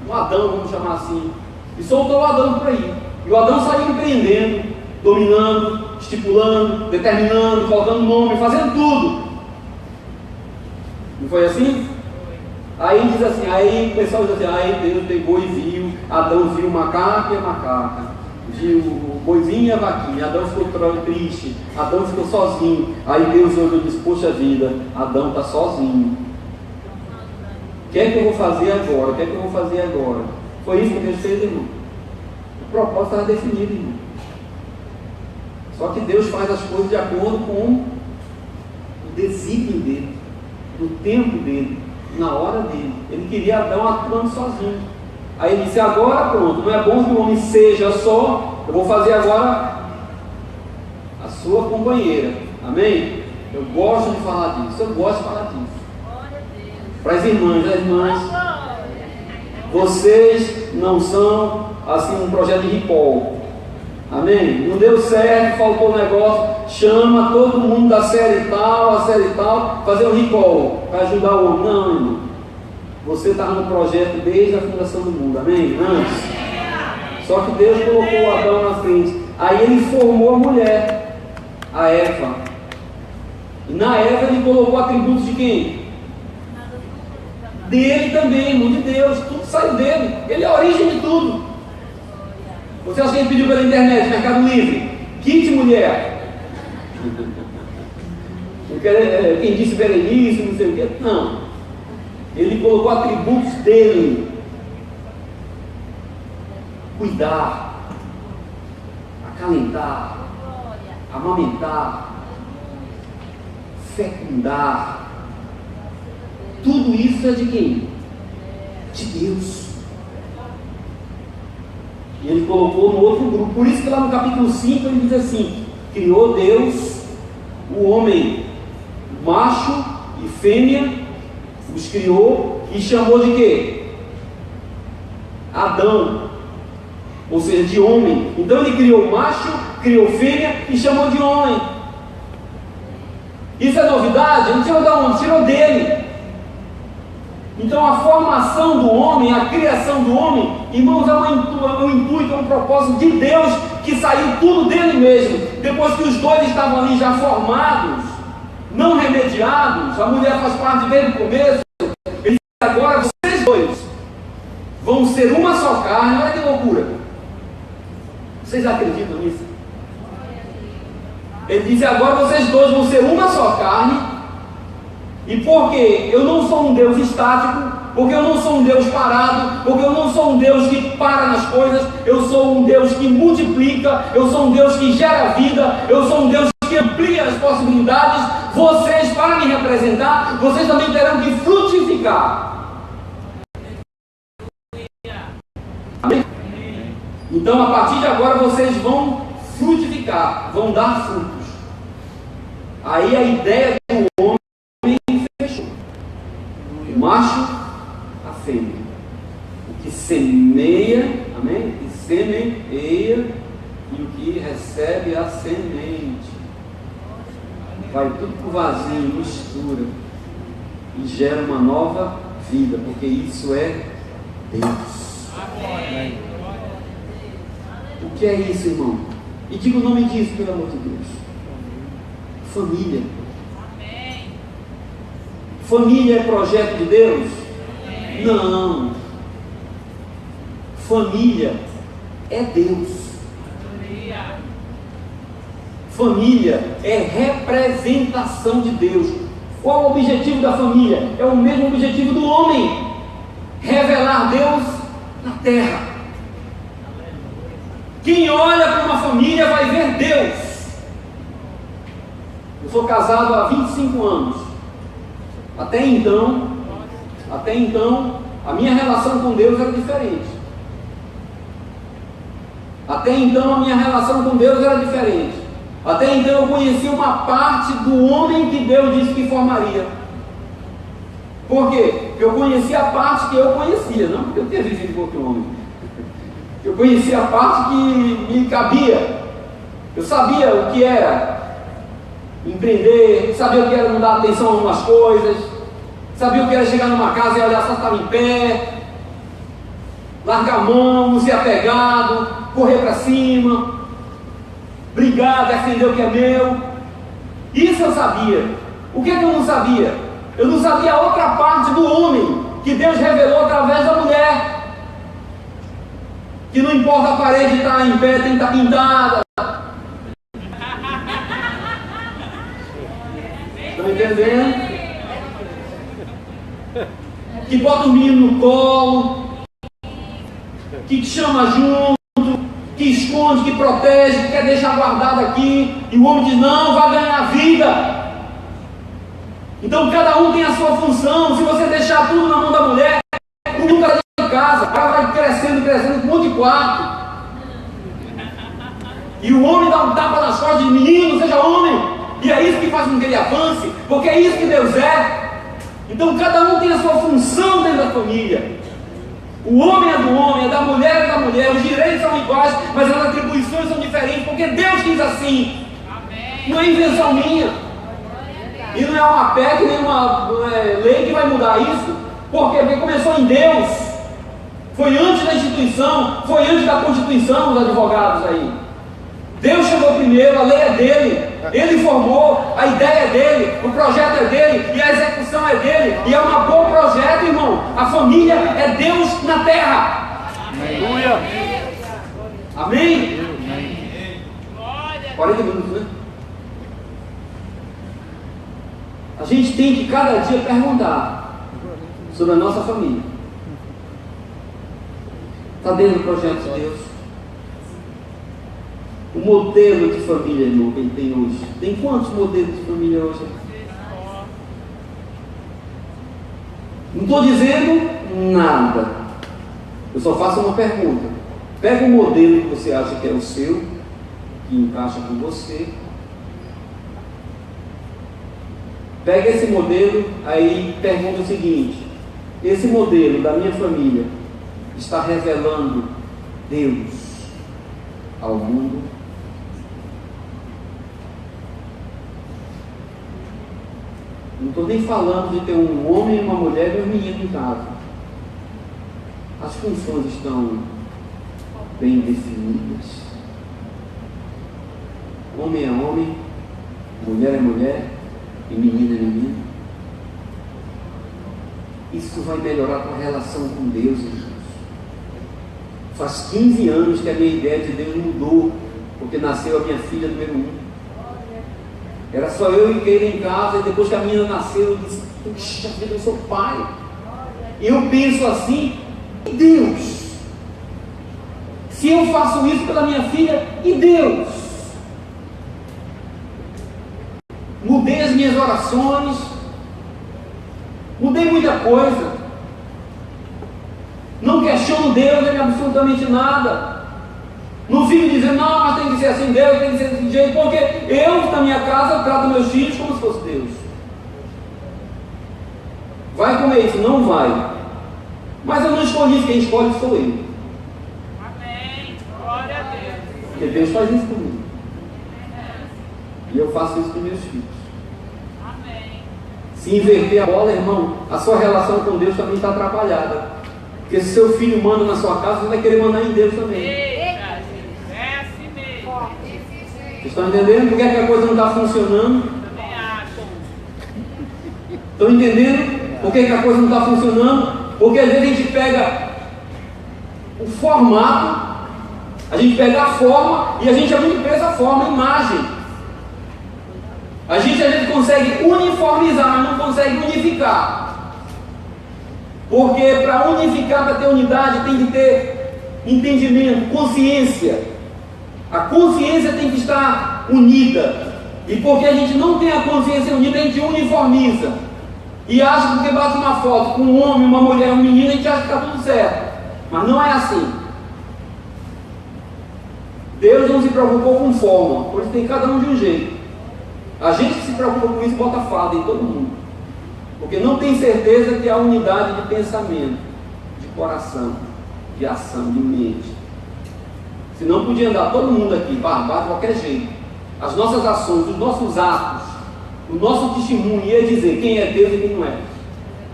no Adão, vamos chamar assim, e soltou o Adão por aí. E o Adão saiu empreendendo, dominando, estipulando, determinando, colocando nome, fazendo tudo. Não foi assim? Aí diz assim, aí o pessoal diz assim: aí Deus pegou e viu, Adão viu o macaco e a macaca, viu o boizinho e a vaquinha. Adão ficou triste, Adão ficou sozinho. Aí Deus olhou e disse: poxa vida, Adão está sozinho. O que é que eu vou fazer agora? O que é que eu vou fazer agora? Foi isso que Deus fez, irmão. O propósito estava definido, irmão. Só que Deus faz as coisas de acordo com o desígnio dele, no tempo dele, na hora dele. Ele queria Adão atuando sozinho. Aí ele disse: agora pronto, não é bom que o homem seja só, eu vou fazer agora a sua companheira. Amém? Eu gosto de falar disso, eu gosto de falar disso. Para as irmãs, vocês não são assim um projeto de recall. Amém? Não deu certo, faltou um negócio, chama todo mundo da série tal, fazer um recall para ajudar o homem. Não, irmão. Você estava no projeto desde a fundação do mundo, amém? Antes. Só que Deus colocou o Adão na frente. Aí Ele formou a mulher, a Eva. E na Eva Ele colocou atributos de quem? Dele também, irmão, de Deus. Tudo saiu dele. Ele é a origem de tudo. Você acha que Ele pediu pela internet, Mercado Livre? Kit mulher. Quem disse Berenice, não sei o quê. Não. Ele colocou atributos dele: cuidar, acalentar, amamentar, fecundar. Tudo isso é de quem? De Deus. E ele colocou no outro grupo. Por isso que lá no capítulo 5 ele diz assim: criou Deus o homem, macho e fêmea, os criou e chamou de quê? Adão, ou seja, de homem. Então ele criou macho, criou fêmea e chamou de homem. Isso é novidade? Ele tirou de onde? Tirou dele. Então a formação do homem, a criação do homem, irmãos, é um intuito, é um propósito de Deus, que saiu tudo dele mesmo. Depois que os dois estavam ali já formados, não remediados, a mulher faz parte desde o começo. Ele disse: agora vocês dois vão ser uma só carne. Olha que loucura. Vocês acreditam nisso? Ele disse: agora vocês dois vão ser uma só carne. E porque eu não sou um Deus estático, porque eu não sou um Deus parado, porque eu não sou um Deus que para nas coisas, eu sou um Deus que multiplica, eu sou um Deus que gera vida, eu sou um Deus que amplia as possibilidades. Vocês, para me representar, vocês também terão que frutificar. Amém? Então, a partir de agora, vocês vão frutificar, vão dar frutos. Aí a ideia do homem fechou. O macho, a fêmea. O que semeia, amém? O que semeia e o que recebe a semente. Vai tudo para o vazio, mistura. E gera uma nova vida, porque isso é Deus. Amém. O que é isso, irmão? E diga o nome disso, pelo amor de Deus. Família. Amém. Família é projeto de Deus? Amém. Não. Família é Deus. Família é representação de Deus. Qual o objetivo da família? É o mesmo objetivo do homem: revelar Deus na terra. Quem olha para uma família vai ver Deus. Eu sou casado há 25 anos. Até então, a minha relação com Deus era diferente. Até então, a minha relação com Deus era diferente. Até então, eu conhecia uma parte do homem que Deus disse que formaria. Por quê? Porque eu conhecia a parte que eu conhecia, não porque eu tinha vivido com outro homem. Eu conhecia a parte que me cabia. Eu sabia o que era empreender, sabia o que era não dar atenção a algumas coisas, sabia o que era chegar numa casa e olhar só estava em pé, largar a mão, não ser apegado, correr para cima, brigar, defender o que é meu. Isso eu sabia. O que é que eu não sabia? Eu não sabia a outra parte do homem que Deus revelou através da mulher. Que não importa a parede estar em pé, tem que estar pintada. Estão entendendo? Que bota o menino no colo, que te chama junto, que esconde, que protege, que quer deixar guardado aqui, e o homem diz: não, vai ganhar vida. Então cada um tem a sua função. Se você deixar tudo na mão da mulher, nunca sai de casa, ela vai crescendo, com um monte de quarto. E o homem dá um tapa nas costas de menino, seja homem. E é isso que faz com que ele avance, porque é isso que Deus é. Então cada um tem a sua função dentro da família. O homem é do homem, é da mulher, os direitos são iguais, mas as atribuições são diferentes, porque Deus quis assim. Amém. Não é invenção minha. E não é uma PEC, nem uma lei que vai mudar isso. Por quê? Porque começou em Deus. Foi antes da instituição, foi antes da Constituição dos advogados aí. Deus chegou primeiro, a lei é dele, ele formou, a ideia é dele, o projeto é dele e a execução é dele, e é um bom projeto, irmão. A família é Deus na terra. Aleluia. Amém? 40 minutos, né? A gente tem que cada dia perguntar sobre a nossa família. Está dentro do projeto de Deus? O modelo de família, irmão, que ele tem hoje. Tem quantos modelos de família hoje? Não estou dizendo nada. Eu só faço uma pergunta. Pega um modelo que você acha que é o seu, que encaixa com você. Pega esse modelo, aí pergunta o seguinte: esse modelo da minha família está revelando Deus ao mundo? Não estou nem falando de ter um homem, uma mulher e um menino em casa. As funções estão bem definidas. Homem é homem, mulher é mulher e menino é menino. Isso vai melhorar a tua relação com Deus, irmãos. Faz 15 anos que a minha ideia de Deus mudou, porque nasceu a minha filha número 1. Era só eu e Keila em casa, e depois que a menina nasceu, eu disse: puxa vida, eu sou pai. eu penso assim, e Deus? Se eu faço isso pela minha filha, e Deus? Mudei as minhas orações, mudei muita coisa, não questiono Deus em absolutamente nada, não fico dizendo, não, mas tem que ser assim, Deus tem que ser desse jeito, porque eu, na minha casa, eu trato meus filhos como se fosse Deus. Vai comer isso? Não vai. Mas eu não escolhi isso, quem escolhe sou eu. Amém. Glória a Deus. Porque Deus faz isso comigo. E eu faço isso com meus filhos. Amém. Se inverter a bola, irmão, a sua relação com Deus também está atrapalhada. Porque se seu filho manda na sua casa, você vai querer mandar em Deus também. Eita, Jesus. É assim mesmo. Vocês estão entendendo por que a coisa não está funcionando? Também acho. Estão entendendo por que a coisa não está funcionando? Porque às vezes a gente pega o formato, a gente pega a forma e a gente é muito preso à forma, à imagem. A gente às vezes consegue uniformizar, mas não consegue unificar. Porque para unificar, para ter unidade, tem que ter entendimento, consciência. A consciência tem que estar unida. E porque a gente não tem a consciência unida, a gente uniformiza. E acha que porque bate uma foto com um homem, uma mulher, um menino, a gente acha que está tudo certo. Mas não é assim. Deus não se preocupou com forma, pois tem cada um de um jeito. A gente que se preocupa com isso bota farda em todo mundo. Porque não tem certeza que há unidade de pensamento, de coração, de ação, de mente. Senão podia andar todo mundo aqui, barbado de qualquer jeito. As nossas ações, os nossos atos, o nosso testemunho ia dizer quem é Deus e quem não é.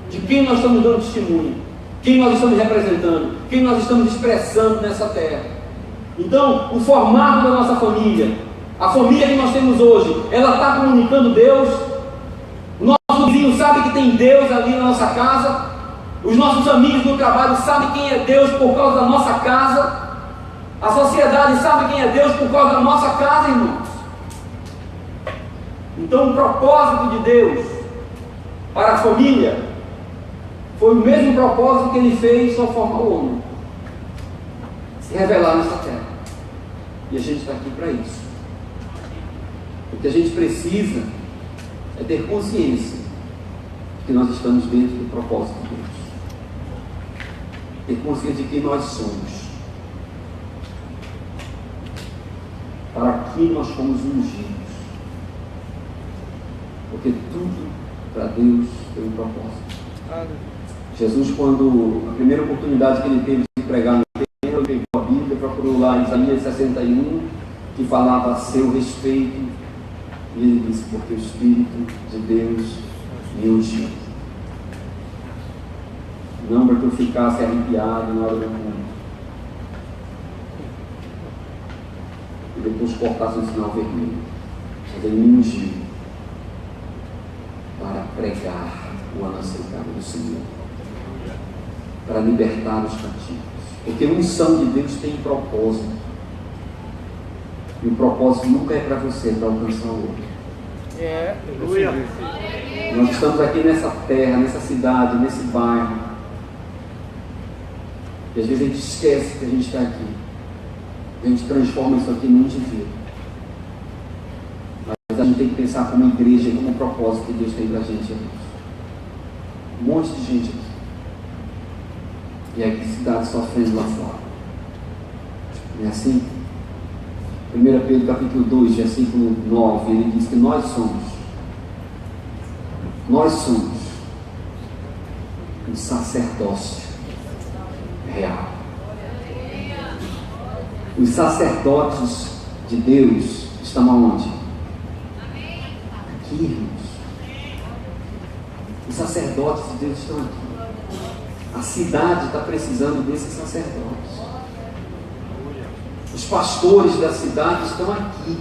De quem nós estamos dando testemunho, quem nós estamos representando, quem nós estamos expressando nessa terra. Então, o formato da nossa família, a família que nós temos hoje, ela está comunicando Deus. O nosso vizinho sabe que tem Deus ali na nossa casa. Os nossos amigos do trabalho sabem quem é Deus por causa da nossa casa. A sociedade sabe quem é Deus por causa da nossa casa, irmãos. Então o propósito de Deus para a família foi o mesmo propósito que Ele fez ao formar o homem: se revelar nessa terra. E a gente está aqui para isso. O que a gente precisa é ter consciência de que nós estamos dentro do propósito de Deus. Ter consciência de quem nós somos. Para que nós fomos ungidos. Porque tudo para Deus tem um propósito. Jesus, quando a primeira oportunidade que ele teve de pregar no templo, ele pegou a Bíblia, procurou lá Isaías 61, que falava a seu respeito, e ele disse: porque o Espírito de Deus me ungiu. Não para que eu ficasse arrepiado na hora do mundo. E depois cortasse um sinal vermelho. Mas ele me ungiu para pregar o ano aceitável do Senhor, para libertar os cativos. Porque a unção de Deus tem propósito. E o propósito nunca é para você, é para alcançar o outro. Nós estamos aqui nessa terra, nessa cidade, nesse bairro. E às vezes a gente esquece que a gente está aqui. A gente transforma isso aqui num indivíduo. Mas a gente tem que pensar como igreja, como propósito que Deus tem para a gente aqui. Um monte de gente aqui. E aqui cidade sofrendo lá fora. Não é assim? 1 Pedro capítulo 2, versículo 9, ele diz que nós somos um sacerdócio real. Os sacerdotes de Deus estão aonde? Aqui, irmãos. Os sacerdotes de Deus estão aqui. A cidade está precisando desses sacerdotes. Os pastores da cidade estão aqui.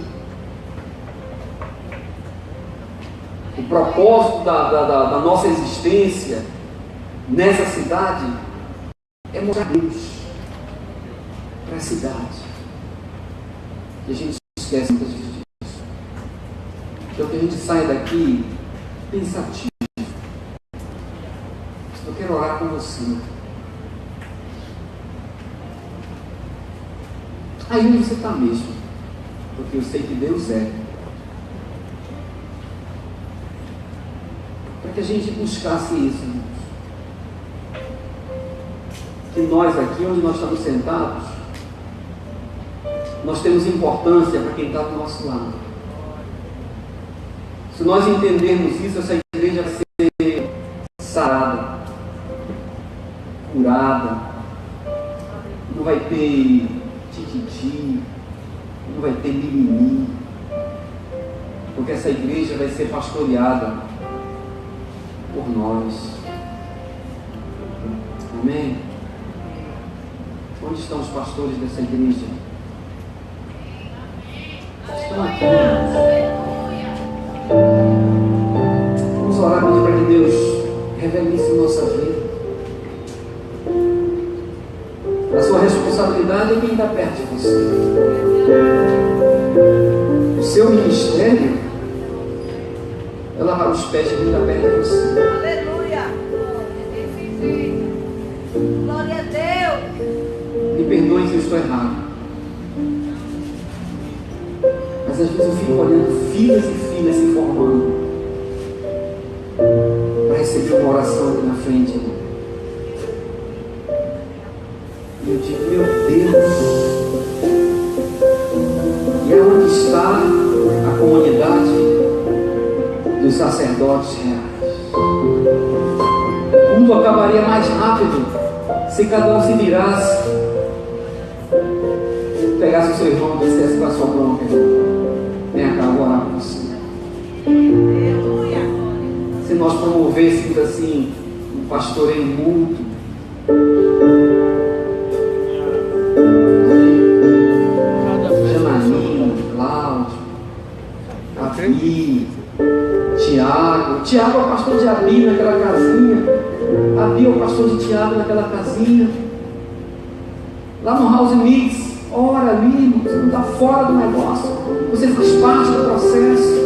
O propósito da nossa existência nessa cidade é mostrar Deus para a cidade. E a gente esquece muitas vezes disso. Então que a gente saia daqui pensativo. Eu quero orar com você. Aí onde você está mesmo, porque eu sei que Deus é. Para que a gente buscasse isso, irmãos. Que nós aqui, onde nós estamos sentados, nós temos importância para quem está do nosso lado. Se nós entendermos isso, essa igreja vai ser sarada, curada, não vai ter tititi, não vai ter mimimi, porque essa igreja vai ser pastoreada por nós. Amém? Onde estão os pastores dessa igreja? Estão aqui. Vamos orar, pedir para que Deus revele isso em nossa vida. A sua responsabilidade é quem está perto de você. O seu ministério é lavar os pés de quem está perto de você. Aleluia! Glória a Deus! Me perdoe se eu estou errado. Mas às vezes eu fico olhando filas e filas se formando para receber uma oração aqui na frente, irmão. E eu digo, meu Deus, e é onde está a comunidade dos sacerdotes reais. O mundo acabaria mais rápido se cada um se virasse, pegasse o seu irmão e dissesse para a sua bronca: vem cá, eu vou orar por você. Aleluia! Se nós promovêssemos assim um pastoreio mútuo, Janaína, Cláudio, Abi, Tiago é o pastor de Abi naquela casinha, Abi é o pastor de Tiago naquela casinha, lá no House Mix. Ora ali, irmão, você não está fora do negócio, você faz parte do processo.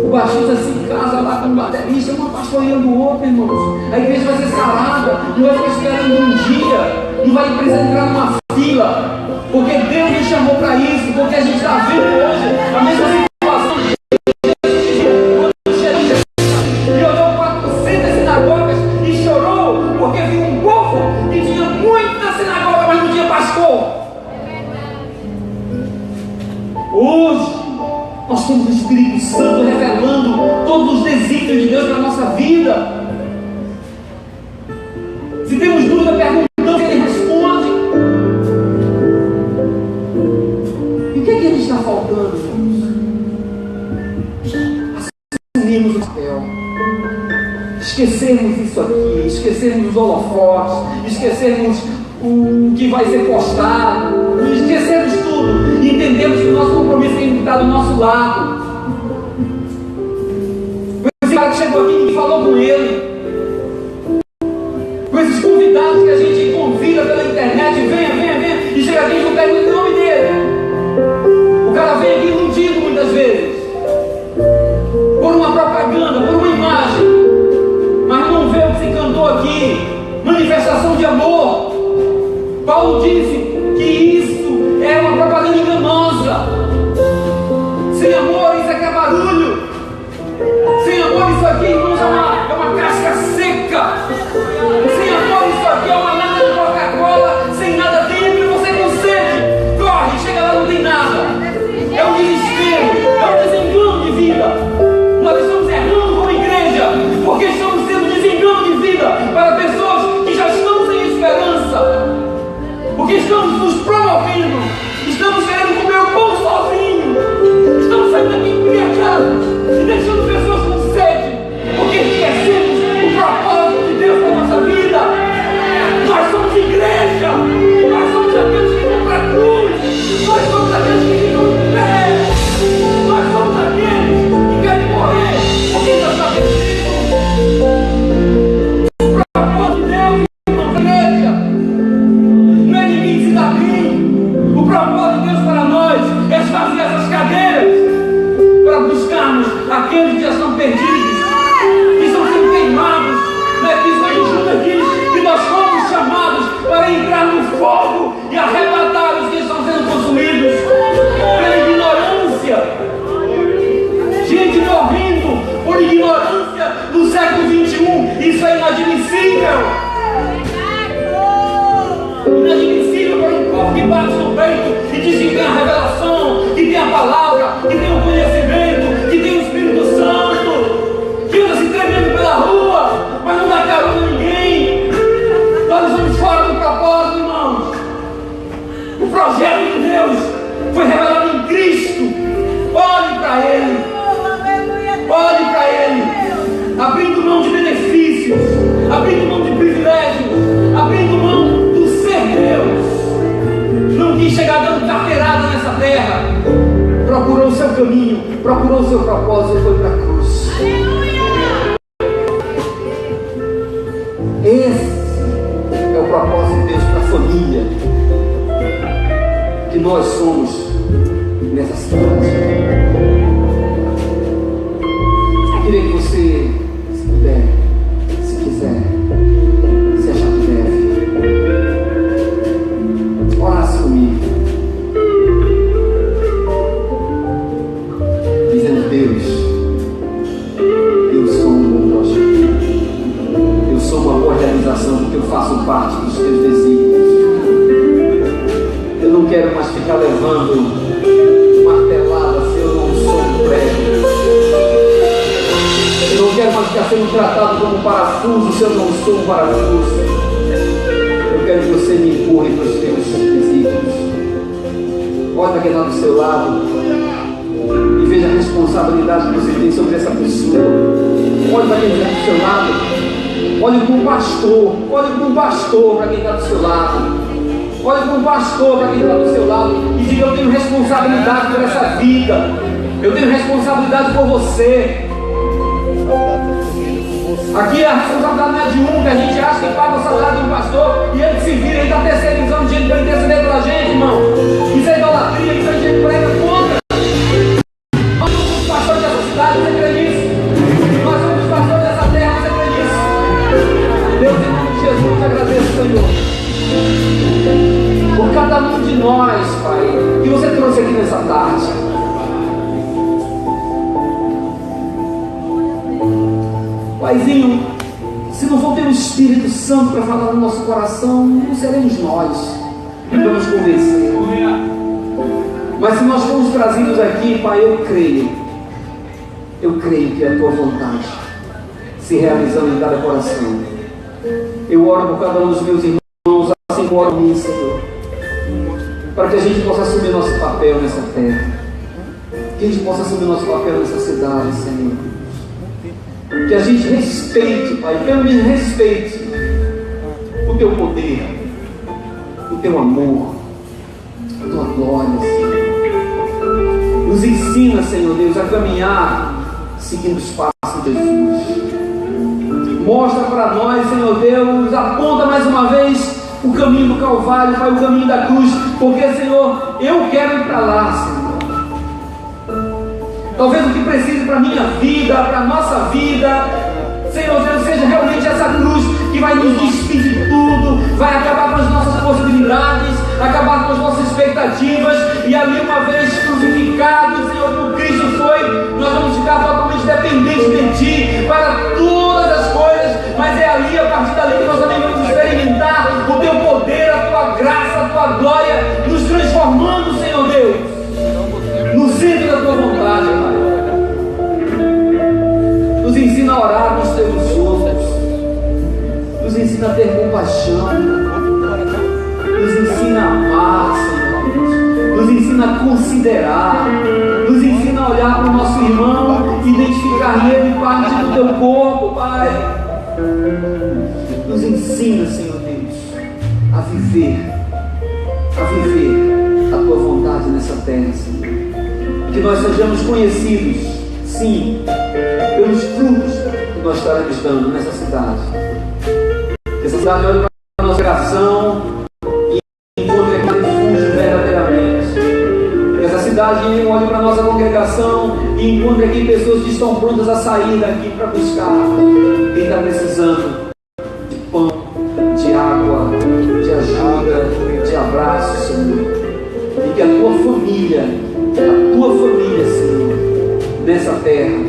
O baixista se casa lá com o baterista, um pastoreando o outro, irmãos. A igreja vai ser sarada, não vai ficar esperando um dia, não vai precisar entrar numa fila, porque Deus me chamou para isso, porque a gente está vendo hoje a mesma situação. E olhou 400 sinagogas e chorou, porque viu um povo que tinha muita sinagoga, mas não tinha pastor. Hoje nós temos o Espírito Santo revelando todos os desígnios de Deus para a nossa vida. Se temos dúvida, perguntamos, Ele responde. E o que é que está faltando, irmãos? Assumimos o papel, esquecermos isso aqui, esquecermos os holofotes, esquecermos o que vai ser postado, esquecermos tudo e entendemos que o nosso compromisso tem que estar do nosso lado. Esse cara que chegou aqui, ninguém falou com ele. Com esses convidados que a gente convida pela internet, venha, e chega aqui e não pega o nome dele. O cara vem aqui iludido muitas vezes, por uma propaganda, por uma imagem, mas não vê o que se cantou aqui, manifestação de amor. Paulo disse que isso é uma propaganda enganosa. Sem amor, isso aqui é barulho. Sem amor, isso aqui, irmãos, é uma casca seca. Sem amor, isso aqui é uma lata de Coca-Cola sem nada dentro e você com sede. Corre, chega lá, não tem nada. É um desespero, é um desengano de vida. Nós estamos errando como igreja, porque estamos tendo desengano de vida para pessoas que já estão sem esperança. Porque estamos nos promovendo, estamos querendo comer o pão sozinho, estamos saindo daqui embriagados e deixando pessoas com sede, porque esquecemos o propósito de Deus para a nossa vida. Nós somos igreja, nós somos aqueles que vão para a cruz, nós somos aqueles que ficam de pé, nós somos aqueles que querem morrer, porque nós está vencido. O propósito de Deus, irmão, igreja, não é ninguém se dar bem. O propósito de Deus para nós é esvaziar essas cadeiras para buscarmos aqueles que já estão perdidos, que estão sendo queimados na prisão de Judas para entrar no fogo e arrebatar os que estão sendo consumidos pela ignorância. Gente morrendo por ignorância no século XXI. Isso é inadmissível. Inadmissível para um povo que bate no peito e diz que tem a revelação, que tem a palavra, que tem o conhecimento, que tem o Espírito Santo, que anda se tremendo pela rua, mas não dá carona a ninguém. Nós estamos fora do propósito, irmãos. O projeto de Deus foi revelado em Cristo. Olhe para Ele. Olhe para Ele. Abrindo mão de benefícios, abrindo mão de privilégios, abrindo mão do ser Deus. Não quis chegar dando carteirada nessa terra. Procurou o seu caminho, procurou o seu propósito e foi para a cruz. Esse é o propósito de Deus para a família que nós somos nessa cidade. Eu queria que você, se puder, se quiser, se achar que deve, orasse comigo, dizendo: Deus, eu sou um bom projeto, eu sou uma boa realização, porque eu faço parte dos teus desígnios. Eu não quero mais ficar levando martelada se eu não sou um prego. Eu não quero mais ficar sendo tratado como um parafuso se eu não sou um parafuso. Eu quero que você me empurre para os teus desígnios. Olha para quem está do seu lado e veja a responsabilidade que você tem sobre essa pessoa. Olha para quem está do seu lado. Olhe para um pastor. Olhe para um pastor para quem está do seu lado. Olhe para um pastor para quem está do seu lado e diga: eu tenho responsabilidade por essa vida. Eu tenho responsabilidade por você. Aqui a responsabilidade não é de um, que a gente acha que paga o salário de um pastor e ele se vira, ele está terceirizando gente para interceder pela gente, irmão. Isso é idolatria, isso a gente prega contra. Nós somos os pastores dessa cidade, você crê nisso? Nós somos os pastores dessa terra, você crê nisso? Deus, em nome de Jesus, eu te agradeço, Senhor, por cada um de nós, Pai, que você trouxe aqui nessa tarde. Paizinho, se não for ter o Espírito Santo para falar no nosso coração, não seremos nós que vamos convencer. Mas se nós formos trazidos aqui, Pai, eu creio que é a Tua vontade se realizando em cada coração. Eu oro por cada um dos meus irmãos, assim como oro por mim, Senhor, para que a gente possa assumir nosso papel nessa terra, que a gente possa assumir nosso papel nessa cidade, Senhor. Que a gente respeite, Pai, pelo menos respeite o Teu poder, o Teu amor, a Tua glória, Senhor. Nos ensina, Senhor Deus, a caminhar seguindo os passos de Jesus. Mostra para nós, Senhor Deus, aponta mais uma vez o caminho do Calvário, Pai, o caminho da cruz, porque, Senhor, eu quero ir para lá, Senhor. Talvez o que precise para a minha vida, para a nossa vida, Senhor Deus, seja realmente essa cruz que vai nos despir de tudo, vai acabar com as nossas possibilidades, acabar com as nossas expectativas, e ali, uma vez crucificados, Senhor, por Cristo foi, nós vamos ficar totalmente dependentes de Ti para todas as coisas, mas é ali, a partir dali, que nós também vamos experimentar o Teu poder, a Tua graça, a Tua glória, nos transformando, Senhor Deus, no centro da Tua vontade, Pai. Nos ensina a orar nos Teus outros, nos ensina a ter compaixão, nos ensina a amar, Senhor Deus, nos ensina a considerar, nos ensina a olhar para o nosso irmão, identificar nele parte do Teu corpo, Pai. Nos ensina, Senhor Deus, a viver a Tua vontade nessa terra, Senhor. Que nós sejamos conhecidos, sim, pelos frutos que nós estaremos dando nessa cidade. Que essa cidade olhe para a nossa geração e encontre aquele refúgio verdadeiramente. Que essa cidade olhe para a nossa congregação e encontre aqui pessoas que estão prontas a sair daqui para buscar quem está precisando de pão, de água, de ajuda. ajuda, te abraço, Senhor. E que a tua família, Senhor, nessa terra,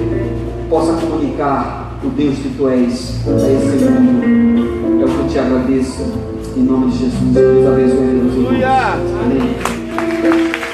possa comunicar o Deus que tu és a esse mundo. É o que eu te agradeço, em nome de Jesus. Deus abençoe a Deus. Aleluia. Amém.